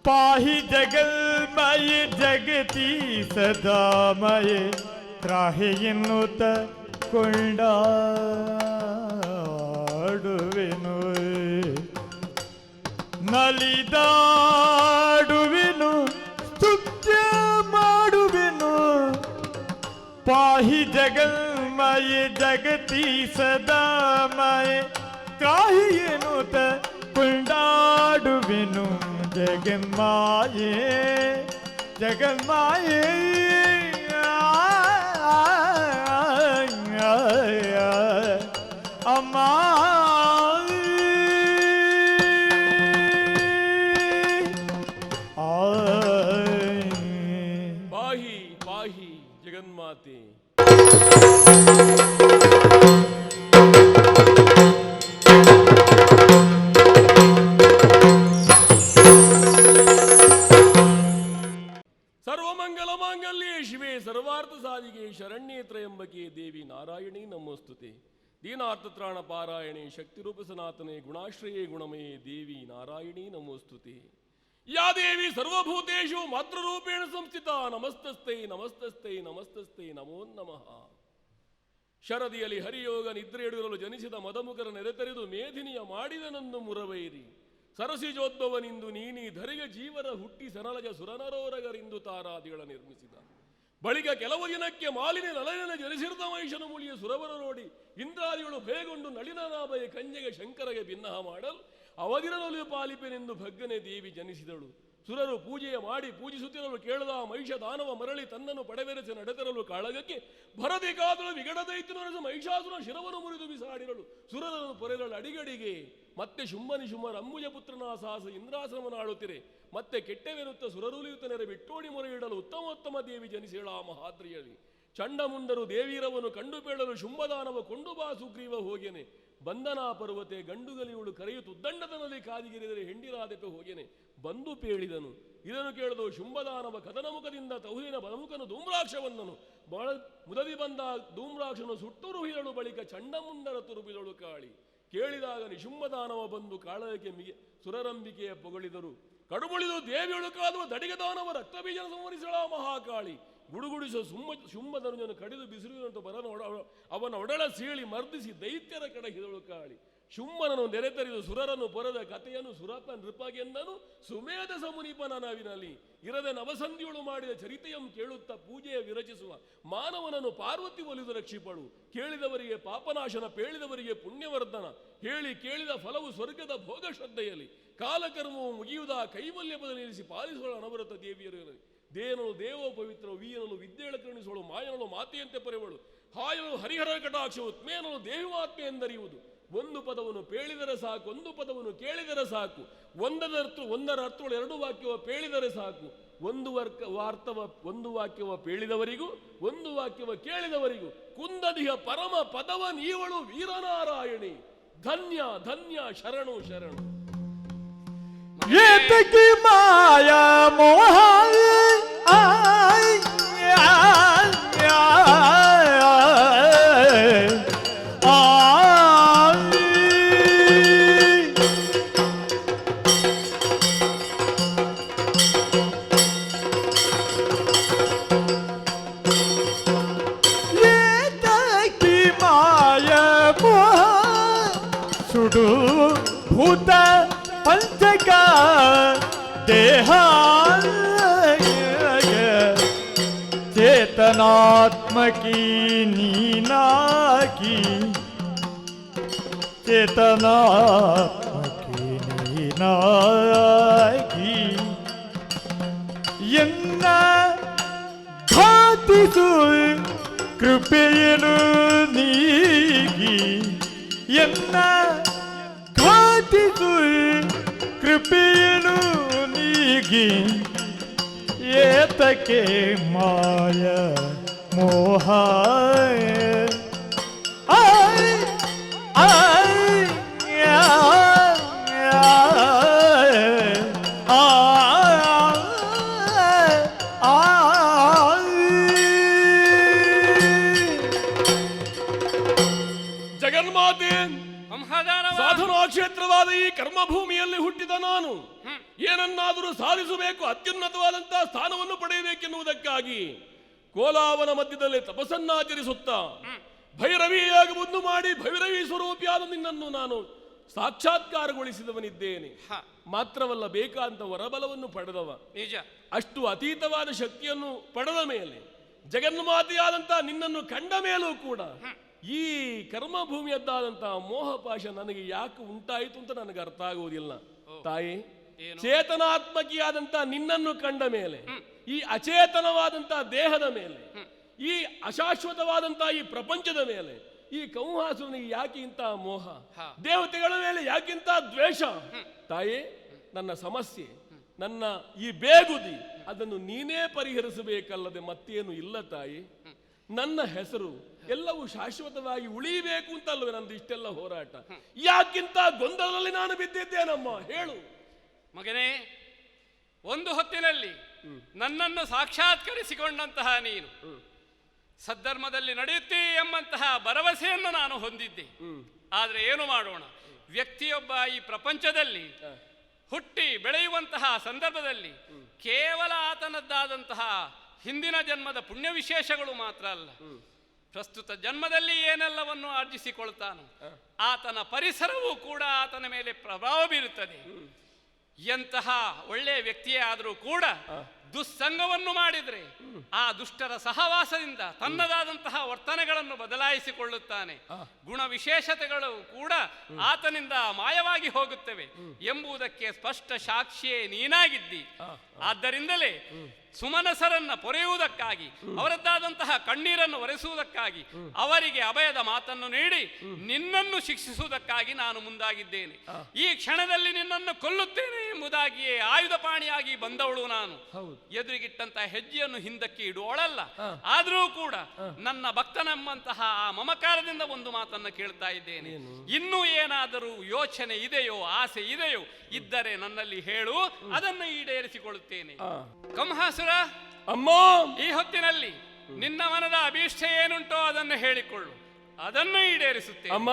ಪಾಹಿ ಜಗನ್ಮಯ ಜಗತಿ ಸದಾಮಯೇ ತ್ರಾಹಿ ಎನ್ನುತ್ತ ಕೊಂಡಾಡುವೆನು, ನಲಿದಾಡುವೆನು, ಸ್ತುತ್ಯ ಮಾಡುವೆನು. ಪಾಹಿ ಜಗನ್ಮಯ ಜಗತಿ ಸದಾಮಯ ತ್ರಾಹಿ ಎನ್ನುತ್ತ ಕೊಂಡಾಡುವೆನು. ಜಗನ್ಮಾಯೇ ಜಗನ್ಮಾಯೇ ಅಮ್ಮ ಪಾಹಿ ಪಾಹಿ ಜಗನ್ಮಾತೆ. ಸರ್ವಮಂಗಲ ಮಾಂಗಲ್ಯೇ ಶಿವೆ ಸರ್ವಾರ್ಥ ಸಾಧಿಗೆ ಶರಣ್ಯೇ ತ್ರಯಂಬಕೆ ದೇವಿ ನಾರಾಯಣಿ ನಮೋಸ್ತುತೆ. ದೀನಾರ್ಥತ್ರಾಣ ಪಾರಾಯಣೆ ಶಕ್ತಿರೂಪ ಸನಾತನೆ ಗುಣಾಶ್ರಯೇ ಗುಣಮಯೇ ದೇವಿ ನಾರಾಯಣಿ ನಮೋಸ್ತುತೆ. ಯಾ ದೇವಿ ಸರ್ವಭೂತೇಷು ಮಾತೃರೂಪೇಣ ಸಂಸ್ಥಿತ ನಮಸ್ತಸ್ತೈ ನಮಸ್ತಸ್ತೈ ನಮಸ್ತಸ್ತೈ ನಮೋ ನಮಃ. ಶರದಿಯಲ್ಲಿ ಹರಿಯೋಗ ನಿದ್ರೆಯಿಡಲು ಜನಿಸಿದ ಮದಮುಖರ ನೆರೆತರಿದು ಮೇಧಿನಿಯ ಮಾಡಿದನನ್ನು ಮುರವೈರಿ ಸರಸಿಜೋದ್ಭವನಿಂದು ನೀನಿ ಧರಿಗೆ ಜೀವರ ಹುಟ್ಟಿ ಸರಳಜ ಸುರನರೋರಗರಿಂದು ತಾರಾದಿಗಳ ನಿರ್ಮಿಸಿದ ಬಳಿಕ ಕೆಲವು ದಿನಕ್ಕೆ ಮಾಲಿನ್ಯ ನಲನ ಜನಿಸಿರದ ಮಹಿಷನು ಮುಳಿಯ ಸುರವರ ನೋಡಿ ಇಂದ್ರಾದಿಗಳು ಭಯಗೊಂಡು ನಳಿನನಾಭಯ ಕಂಜೆಗೆ ಶಂಕರಗೆ ಭಿನ್ನಹ ಮಾಡಲು ಅವಧಿರಲು ಪಾಲಿಪೆನೆಂದು ಭಗ್ಗನೆ ದೇವಿ ಜನಿಸಿದಳು. ಸುರರು ಪೂಜೆಯ ಮಾಡಿ ಪೂಜಿಸುತ್ತಿರಲು ಕೇಳದ ಮಹಿಷ ದಾನವ ಮರಳಿ ತನ್ನನ್ನು ಪಡೆವೆರೆಸಿ ನಡೆತರಲು ಕಾಳಗಕ್ಕೆ ಭರದಿ ಕಾದಳು ವಿಗಡದೈತಿನೊರೆಸ ಮಹಿಷಾಸುರ ಶಿರವನ್ನು ಮುರಿದು ಬಿಸಾಡಿರಳು. ಸುರರನ್ನು ಪೊರೆಗಳು ಅಡಿಗಡಿಗೆ ಮತ್ತೆ ಶುಂಭನಿಶುಂಭರ ಅಂಬುಜ ಪುತ್ರನ ಸಾಹಸ ಇಂದ್ರಾಶ್ರಮನಾಳುತ್ತಿರೆ ಮತ್ತೆ ಕೆಟ್ಟವೆನುತ್ತ ಸುರರುಲಿಯುತ್ತ ನೆರೆ ಬಿಟ್ಟೋಡಿ ಮೊರೆ ಇಡಲು ಉತ್ತಮೋತ್ತಮ ದೇವಿ ಜನಿಸಿಳ ಆ ಮಹಾದ್ರಿಯಲ್ಲಿ. ಚಂಡಮುಂಡರು ದೇವೀರವನ್ನು ಕಂಡು ಪೇಳಲು ಶುಂಭದಾನವ ಕೊಂಡು ಬಾ ಸುಗ್ರೀವ ಹೋಗೆನೆ ಬಂಧನಾ ಪರ್ವತೆ ಗಂಡುಗಲಿಯುಳು ಕರೆಯುತ್ತು ಉದ್ದಂಡದನಲ್ಲಿ ಕಾದಿಗಿರಿದರೆ ಹೆಂಡಿರಾದೆಪೆ ಹೋಗೆನೆ ಬಂದು ಪೇಳಿದನು. ಇದನ್ನು ಕೇಳಿದು ಶುಂಭದಾನವ ಕದನ ಮುಖದಿಂದ ತಹುದಿನ ಬಲಮುಖನು ಧೂಮ್ರಾಕ್ಷವನ್ನನು ಬಹಳ ಮುದದಿ ಬಂದ ಧೂಮ್ರಾಕ್ಷನು ಸುಟ್ಟುರು ಹಿರಳು ಬಳಿಕ ಚಂಡಮುಂಡರ ತುರುಬಿದಳು ಕಾಳಿ. ಕೇಳಿದಾಗ ನಿಶುಂಭದಾನವ ಬಂದು ಕಾಳಗಕ್ಕೆ ಸುರರಂಬಿಕೆಯ ಪೊಗಳಿದರು. ಕಡುಬುಳಿದು ದೇವಿಯಳು ಕಾದುವ ದಡಿಗದಾನವ ರಕ್ತಬೀಜನ ಸಂವರಿಸಳ ಮಹಾಕಾಳಿ. ಗುಡುಗುಡಿಸೋ ಶುಂಭಧನುಜನು ಕಡಿದು ಬಿಸಿರುವಂತ ಅವನ ಒಡಳ ಸೀಳಿ ಮರ್ದಿಸಿ ದೈತ್ಯರ ಕಡಹಿದಳು ಕಾಳಿ. ಶುಂಭನನು ನೆರೆತರಿದು ಸುರರನ್ನು ಪೊರೆದ ಕಥೆಯನ್ನು ಸುರಪ ನೃಪಗೆಂದನು ಸುಮೇಧ ಸಮುನಿಪನ ನಾವಿನಲ್ಲಿ ಇರದೆ ನವಸಂಧಿಯಳು ಮಾಡಿದ ಚರಿತೆಯಂ ಕೇಳುತ್ತಾ ಪೂಜೆಯ ವಿರಚಿಸುವ ಮಾನವನನ್ನು ಪಾರ್ವತಿ ಒಲಿದು ರಕ್ಷಿಪಳು. ಕೇಳಿದವರಿಗೆ ಪಾಪನಾಶನ ಪೇಳಿದವರಿಗೆ ಪುಣ್ಯವರ್ಧನ ಹೇಳಿ ಕೇಳಿದ ಫಲವು ಸ್ವರ್ಗದ ಭೋಗ ಶ್ರದ್ಧೆಯಲ್ಲಿ ಕಾಲಕರ್ಮವು ಮುಗಿಯುವುದ ಕೈವಲ್ಯ ಬದಲಿಸಿ ಪಾಲಿಸುವ ಅನವರತ ದೇವಿಯರು. ದೇನನು ದೇವೋ ಪವಿತ್ರ ವೀಯನನು ವಿದ್ಯೆಳ ಕರುಣಿಸುವಳು ಮಾಯನನು ಮಾತೆಯಂತೆ ಪರೆವಳು ಹಾಯನು ಹರಿಹರ ಕಟಾಕ್ಷವು ತ್ಮೇನನು ದೇವಿ ಮಾತ್ಮೆ ಎಂದರಿಯುವುದು. ಒಂದು ಪದವನ್ನು ಪೇಳಿದರೆ ಸಾಕು ಒಂದು ಪದವನ್ನು ಕೇಳಿದರೆ ಸಾಕು ಒಂದರ ಅರ್ಥಗಳು ಎರಡು ವಾಕ್ಯವ ಪೇಳಿದರೆ ಸಾಕು ಒಂದು ವಾಕ್ಯವ ಪೇಳಿದವರಿಗೂ ಒಂದು ವಾಕ್ಯವ ಕೇಳಿದವರಿಗೂ ಕುಂದದಿಹ ಪರಮ ಪದವ ನೀವಳು ವೀರನಾರಾಯಣಿ ಧನ್ಯ ಧನ್ಯ ಶರಣು ಶರಣು. ಏತಕಿ ಮಾಯಾ ಮೋಹ ಸುಡು ಭೂತ ಪಂಚಕ ದೇಹ ಚೇತನಾತ್ಮಕಿ ನೀನಾಗಿ ಚೇತನಾತ್ಮಕಿ ನೀನಾಗಿ ಎನ್ನ ಘಾತಿಸು ಕೃಪೆಯನು ನೀಗಿ ಎನ್ನ ಘಾತಿಸು ಕೃಪೆಯನು ನೀಗಿ ಏತಕ್ಕೆ ಮಾಯ ಮೋಹ ಜಗನ್ಮಾತೆ ಸಾಧನಾ ಕ್ಷೇತ್ರವಾದ ಈ ಕರ್ಮಭೂಮಿಯಲ್ಲಿ ಹುಟ್ಟಿದ ನಾನು ಏನನ್ನಾದರೂ ಸಾಧಿಸಬೇಕು ಅತ್ಯುನ್ನತವಾದಂತಹ ಸ್ಥಾನವನ್ನು ಪಡೆಯಬೇಕೆನ್ನುವುದಕ್ಕಾಗಿ ಕೋಲಾವನ ಮಧ್ಯದಲ್ಲಿ ತಪಸ್ಸನ್ನಾಚರಿಸುತ್ತಾ ಭೈರವಿಯಾಗಿ ಮುಂದು ಮಾಡಿ ಭೈರವಿ ಸ್ವರೂಪಿಯಾದ ನಿನ್ನನ್ನು ನಾನು ಸಾಕ್ಷಾತ್ಕಾರಗೊಳಿಸಿದವನಿದ್ದೇನೆ. ಮಾತ್ರವಲ್ಲ ಬೇಕಾದಂತ ವರಬಲವನ್ನು ಪಡೆದವ ನಿಜ. ಅಷ್ಟು ಅತೀತವಾದ ಶಕ್ತಿಯನ್ನು ಪಡೆದ ಮೇಲೆ ಜಗನ್ಮಾತೆಯಾದಂತಹ ನಿನ್ನನ್ನು ಕಂಡ ಮೇಲೂ ಕೂಡ ಈ ಕರ್ಮಭೂಮಿಯದ್ದಾದಂತಹ ಮೋಹಪಾಶ ನನಗೆ ಯಾಕೆ ಉಂಟಾಯಿತು ಅಂತ ನನಗೆ ಅರ್ಥ ಆಗುವುದಿಲ್ಲ ತಾಯಿ. ಚೇತನಾತ್ಮಕಿಯಾದಂತಹ ನಿನ್ನನ್ನು ಕಂಡ ಮೇಲೆ ಈ ಅಚೇತನವಾದಂತಹ ದೇಹದ ಮೇಲೆ ಈ ಅಶಾಶ್ವತವಾದಂತಹ ಈ ಪ್ರಪಂಚದ ಮೇಲೆ ಈ ಕೌಹಾಸುರನಿಗೆ ಯಾಕೆ ಇಂತಹ ಮೋಹ, ದೇವತೆಗಳ ಮೇಲೆ ಯಾಕಿಂತ ದ್ವೇಷ? ತಾಯಿ, ನನ್ನ ಸಮಸ್ಯೆ, ನನ್ನ ಈ ಬೇಗುದಿ ಅದನ್ನು ನೀನೇ ಪರಿಹರಿಸಬೇಕಲ್ಲದೆ ಮತ್ತೇನು ಇಲ್ಲ ತಾಯಿ. ನನ್ನ ಹೆಸರು ಎಲ್ಲವೂ ಶಾಶ್ವತವಾಗಿ ಉಳಿಯಬೇಕು ಅಂತಲ್ವೇ ನಂದು ಇಷ್ಟೆಲ್ಲ ಹೋರಾಟ. ಯಾಕಿಂತ ಗೊಂದಲದಲ್ಲಿ ನಾನು ಬಿದ್ದಿದ್ದೇನಮ್ಮ, ಹೇಳು ಮಗನೇ. ಒಂದು ಹೊತ್ತಿನಲ್ಲಿ ನನ್ನನ್ನು ಸಾಕ್ಷಾತ್ಕರಿಸಿಕೊಂಡಂತಹ ನೀನು ಸದ್ಧರ್ಮದಲ್ಲಿ ನಡೆಯುತ್ತೆ ಎಂಬಂತಹ ಭರವಸೆಯನ್ನು ನಾನು ಹೊಂದಿದ್ದೆ. ಆದರೆ ಏನು ಮಾಡೋಣ, ವ್ಯಕ್ತಿಯೊಬ್ಬ ಈ ಪ್ರಪಂಚದಲ್ಲಿ ಹುಟ್ಟಿ ಬೆಳೆಯುವಂತಹ ಸಂದರ್ಭದಲ್ಲಿ ಕೇವಲ ಆತನದ್ದಾದಂತಹ ಹಿಂದಿನ ಜನ್ಮದ ಪುಣ್ಯ ವಿಶೇಷಗಳು ಮಾತ್ರ ಅಲ್ಲ, ಪ್ರಸ್ತುತ ಜನ್ಮದಲ್ಲಿ ಏನೆಲ್ಲವನ್ನು ಆರ್ಜಿಸಿಕೊಳ್ತಾನೋ ಆತನ ಪರಿಸರವೂ ಕೂಡ ಆತನ ಮೇಲೆ ಪ್ರಭಾವ ಬೀರುತ್ತದೆ. ಎಂತಹ ಒಳ್ಳೆಯ ವ್ಯಕ್ತಿಯೇ ಆದರೂ ಕೂಡ ದುಸ್ಸಂಗವನ್ನು ಮಾಡಿದರೆ ಆ ದುಷ್ಟರ ಸಹವಾಸದಿಂದ ತನ್ನದಾದಂತಹ ವರ್ತನೆಗಳನ್ನು ಬದಲಾಯಿಸಿಕೊಳ್ಳುತ್ತಾನೆ. ಗುಣ ವಿಶೇಷತೆಗಳು ಕೂಡ ಆತನಿಂದ ಮಾಯವಾಗಿ ಹೋಗುತ್ತವೆ ಎಂಬುದಕ್ಕೆ ಸ್ಪಷ್ಟ ಸಾಕ್ಷಿಯೇ ನೀನಾಗಿದ್ದಿ. ಆದ್ದರಿಂದಲೇ ಸುಮನಸರನ್ನ ಪೊರೆಯುವುದಕ್ಕಾಗಿ, ಅವರದ್ದಾದಂತಹ ಕಣ್ಣೀರನ್ನು ಒರೆಸುವುದಕ್ಕಾಗಿ, ಅವರಿಗೆ ಅಭಯದ ಮಾತನ್ನು ನೀಡಿ ನಿನ್ನನ್ನು ಶಿಕ್ಷಿಸುವುದಕ್ಕಾಗಿ ನಾನು ಮುಂದಾಗಿದ್ದೇನೆ. ಈ ಕ್ಷಣದಲ್ಲಿ ನಿನ್ನನ್ನು ಕೊಲ್ಲುತ್ತೇನೆ ಎಂಬುದಾಗಿಯೇ ಆಯುಧಪಾಣಿಯಾಗಿ ಬಂದವಳು ನಾನು. ಎದುರಿಗಿಟ್ಟಂತಹ ಹೆಜ್ಜೆಯನ್ನು ಹಿಂದಕ್ಕೆ ಇಡುವಳಲ್ಲ. ಆದರೂ ಕೂಡ ನನ್ನ ಭಕ್ತನೆಂಬಂತಹ ಆ ಮಮಕಾರದಿಂದ ಒಂದು ಮಾತನ್ನು ಕೇಳ್ತಾ ಇದ್ದೇನೆ. ಇನ್ನೂ ಏನಾದರೂ ಯೋಚನೆ ಇದೆಯೋ, ಆಸೆ ಇದೆಯೋ, ಇದ್ದರೆ ನನ್ನಲ್ಲಿ ಹೇಳು, ಅದನ್ನು ಈಡೇರಿಸಿಕೊಳ್ಳುತ್ತೇನೆ. ಕಂಹಾಸುರ, ಅಮ್ಮ, ಈ ಹೊತ್ತಿನಲ್ಲಿ ನಿನ್ನ ಮನದ ಅಭೀಷ್ಟ ಏನುಂಟೋ ಅದನ್ನು ಹೇಳಿಕೊಳ್ಳು, ಅದನ್ನು ಈಡೇರಿಸುತ್ತೇನೆ. ಅಮ್ಮ,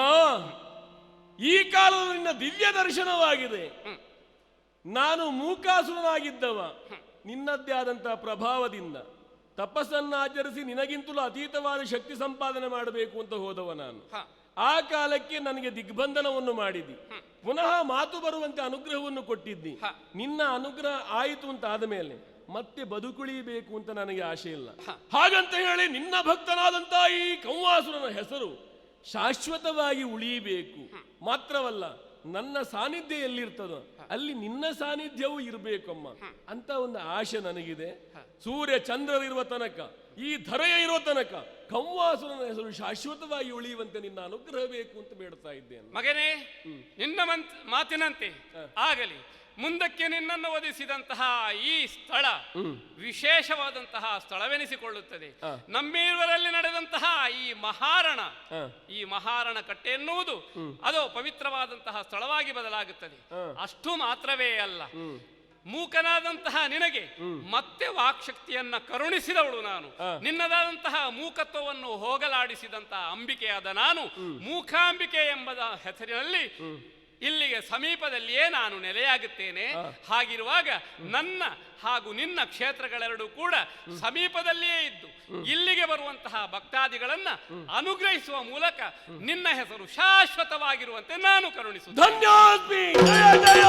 ಈ ಕಾಲದಲ್ಲಿ ನಿನ್ನ ದಿವ್ಯ ದರ್ಶನವಾಗಿದೆ. ನಾನು ಮೂಕಾಸುರನಾಗಿದ್ದವ ನಿನ್ನದ್ದೇ ಆದಂತಹ ಪ್ರಭಾವದಿಂದ ತಪಸ್ಸನ್ನು ಆಚರಿಸಿ ನಿನಗಿಂತಲೂ ಅತೀತವಾದ ಶಕ್ತಿ ಸಂಪಾದನೆ ಮಾಡಬೇಕು ಅಂತ ಹೋದವ ನಾನು. ಆ ಕಾಲಕ್ಕೆ ನನಗೆ ದಿಗ್ಬಂಧನವನ್ನು ಮಾಡಿದ್ದಿ, ಪುನಃ ಮಾತು ಬರುವಂತೆ ಅನುಗ್ರಹವನ್ನು ಕೊಟ್ಟಿದ್ದಿ. ನಿನ್ನ ಅನುಗ್ರಹ ಆಯಿತು ಅಂತ ಆದ ಮೇಲೆ ಮತ್ತೆ ಬದುಕುಳಿಯಬೇಕು ಅಂತ ನನಗೆ ಆಶೆ ಇಲ್ಲ. ಹಾಗಂತ ಹೇಳಿ ನಿನ್ನ ಭಕ್ತನಾದಂತ ಈ ಕಂವಾಸುರನ ಹೆಸರು ಶಾಶ್ವತವಾಗಿ ಉಳಿಯಬೇಕು ಮಾತ್ರವಲ್ಲ, ನನ್ನ ಸಾನ್ನಿಧ್ಯ ಎಲ್ಲಿರ್ತದೋ ಅಲ್ಲಿ ನಿನ್ನ ಸಾನ್ನಿಧ್ಯವೂ ಇರಬೇಕಮ್ಮ ಅಂತ ಒಂದು ಆಶೆ ನನಗಿದೆ. ಸೂರ್ಯ ಚಂದ್ರರಿರುವ ತನಕ, ಈ ಧರೆಯ ಇರೋ ತನಕ ಕಂವಾಸುರನ ಹೆಸರು ಶಾಶ್ವತವಾಗಿ ಉಳಿಯುವಂತೆ ನಿನ್ನ ಅನುಗ್ರಹ ಬೇಕು ಅಂತ ಬೇಡ್ತಾ ಇದ್ದೇನೆ. ಮಗನೇ, ನಿನ್ನ ಮಾತಿನಂತೆ ಆಗಲಿ. ಮುಂದಕ್ಕೆ ನಿನ್ನನ್ನು ಒದಿಸಿದಂತಹ ಈ ಸ್ಥಳ ವಿಶೇಷವಾದಂತಹ ಸ್ಥಳವೆನಿಸಿಕೊಳ್ಳುತ್ತದೆ. ನಮ್ಮಿರುವರಲ್ಲಿ ನಡೆದಂತಹ ಈ ಮಹಾರಣ ಕಟ್ಟೆ ಎನ್ನುವುದು ಅದು ಪವಿತ್ರವಾದಂತಹ ಸ್ಥಳವಾಗಿ ಬದಲಾಗುತ್ತದೆ. ಅಷ್ಟು ಮಾತ್ರವೇ ಅಲ್ಲ, ಮೂಕನಾದಂತಹ ನಿನಗೆ ಮತ್ತೆ ವಾಕ್ಶಕ್ತಿಯನ್ನ ಕರುಣಿಸಿದವಳು ನಾನು. ನಿನ್ನದಾದಂತಹ ಮೂಕತ್ವವನ್ನು ಹೋಗಲಾಡಿಸಿದಂತಹ ಅಂಬಿಕೆಯಾದ ನಾನು ಮೂಕಾಂಬಿಕೆ ಎಂಬ ಹೆಸರಿನಲ್ಲಿ ಇಲ್ಲಿಗೆ ಸಮೀಪದಲ್ಲಿಯೇ ನಾನು ನೆಲೆಯಾಗುತ್ತೇನೆ. ಹಾಗಿರುವಾಗ ನನ್ನ ಹಾಗೂ ನಿನ್ನ ಕ್ಷೇತ್ರಗಳೆರಡೂ ಕೂಡ ಸಮೀಪದಲ್ಲಿಯೇ ಇದ್ದು ಇಲ್ಲಿಗೆ ಬರುವಂತಹ ಭಕ್ತಾದಿಗಳನ್ನ ಅನುಗ್ರಹಿಸುವ ಮೂಲಕ ನಿನ್ನ ಹೆಸರು ಶಾಶ್ವತವಾಗಿರುವಂತೆ ನಾನು ಕರುಣಿಸುತ್ತೇನೆ. ಧನ್ಯೋಸ್ಮಿ. ಜಯ ಜಯ.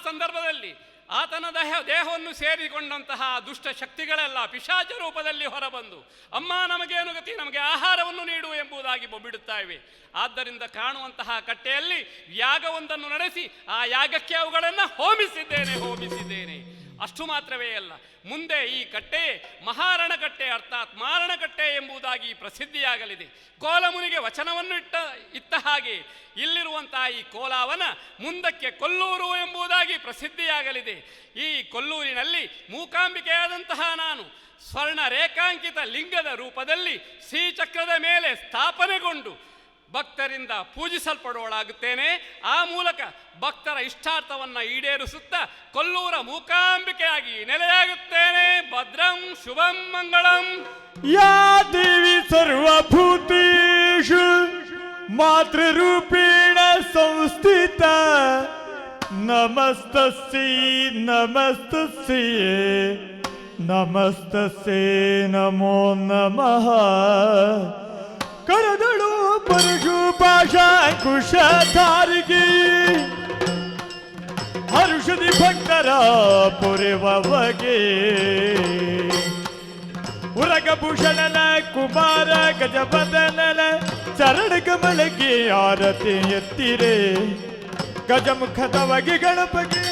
ಸಂದರ್ಭದಲ್ಲಿ ಆತನ ದೇಹವನ್ನು ಸೇರಿಕೊಂಡಂತಹ ದುಷ್ಟ ಶಕ್ತಿಗಳೆಲ್ಲ ಪಿಶಾಚ ರೂಪದಲ್ಲಿ ಹೊರಬಂದು, ಅಮ್ಮ ನಮಗೇನು ಗತಿ, ನಮಗೆ ಆಹಾರವನ್ನು ನೀಡು ಎಂಬುದಾಗಿ ಬೊಬ್ಬಿಡುತ್ತಾ ಇವೆ. ಆದ್ದರಿಂದ ಕಾಣುವಂತಹ ಕಟ್ಟೆಯಲ್ಲಿ ಯಾಗವೊಂದನ್ನು ನಡೆಸಿ ಆ ಯಾಗಕ್ಕೆ ಅವುಗಳನ್ನು ಹೋಮಿಸಿದ್ದೇನೆ. ಅಷ್ಟು ಮಾತ್ರವೇ ಅಲ್ಲ, ಮುಂದೆ ಈ ಕಟ್ಟೆ ಮಹಾರಣ ಕಟ್ಟೆ ಅರ್ಥಾತ್ ಮಾರಣ ಕಟ್ಟೆ ಎಂಬುದಾಗಿ ಪ್ರಸಿದ್ಧಿಯಾಗಲಿದೆ. ಕೋಲಮುನಿಗೆ ವಚನವನ್ನು ಇತ್ತ ಹಾಗೆ ಇಲ್ಲಿರುವಂತಹ ಈ ಕೋಲಾವನ ಮುಂದಕ್ಕೆ ಕೊಲ್ಲೂರು ಎಂಬುದಾಗಿ ಪ್ರಸಿದ್ಧಿಯಾಗಲಿದೆ. ಈ ಕೊಲ್ಲೂರಿನಲ್ಲಿ ಮೂಕಾಂಬಿಕೆಯಾದಂತಹ ನಾನು ಸ್ವರ್ಣ ರೇಖಾಂಕಿತ ಲಿಂಗದ ರೂಪದಲ್ಲಿ ಶ್ರೀಚಕ್ರದ ಮೇಲೆ ಸ್ಥಾಪನೆಗೊಂಡು ಭಕ್ತರಿಂದ ಪೂಜಿಸಲ್ಪಡುವಳಾಗುತ್ತೇನೆ. ಆ ಮೂಲಕ ಭಕ್ತರ ಇಷ್ಟಾರ್ಥವನ್ನ ಈಡೇರಿಸುತ್ತಾ ಕೊಲ್ಲೂರ ಮೂಕಾಂಬಿಕೆಯಾಗಿ ನೆಲೆಯಾಗುತ್ತೇನೆ. ಭದ್ರಂ ಶುಭಂ ಮಂಗಳಂ. ಯಾ ದೇವಿ ಸರ್ವಭೂತೇಷು ಮಾತೃರೂಪೇಣ ಸಂಸ್ಥಿತ ನಮಸ್ತಸ್ಯೈ ನಮಸ್ತಸ್ಯೈ ನಮೋ ನಮಃ. ಕರದಳು ಪರಶು ಪಾಶಾಂಕುಶಧಾರಿಗೆ ಹರುಷದಿ ಭಕ್ತರ ಪೊರೆವಗೆ ಉರಗಭೂಷಣನ ಕುಮಾರ ಗಜಪದನನ ಚರಣ ಕಮಲಕ್ಕೆ ಆರತಿ ಎತ್ತಿರೆ ಗಜಮುಖದವಗೆ ಗಣಪಗೆ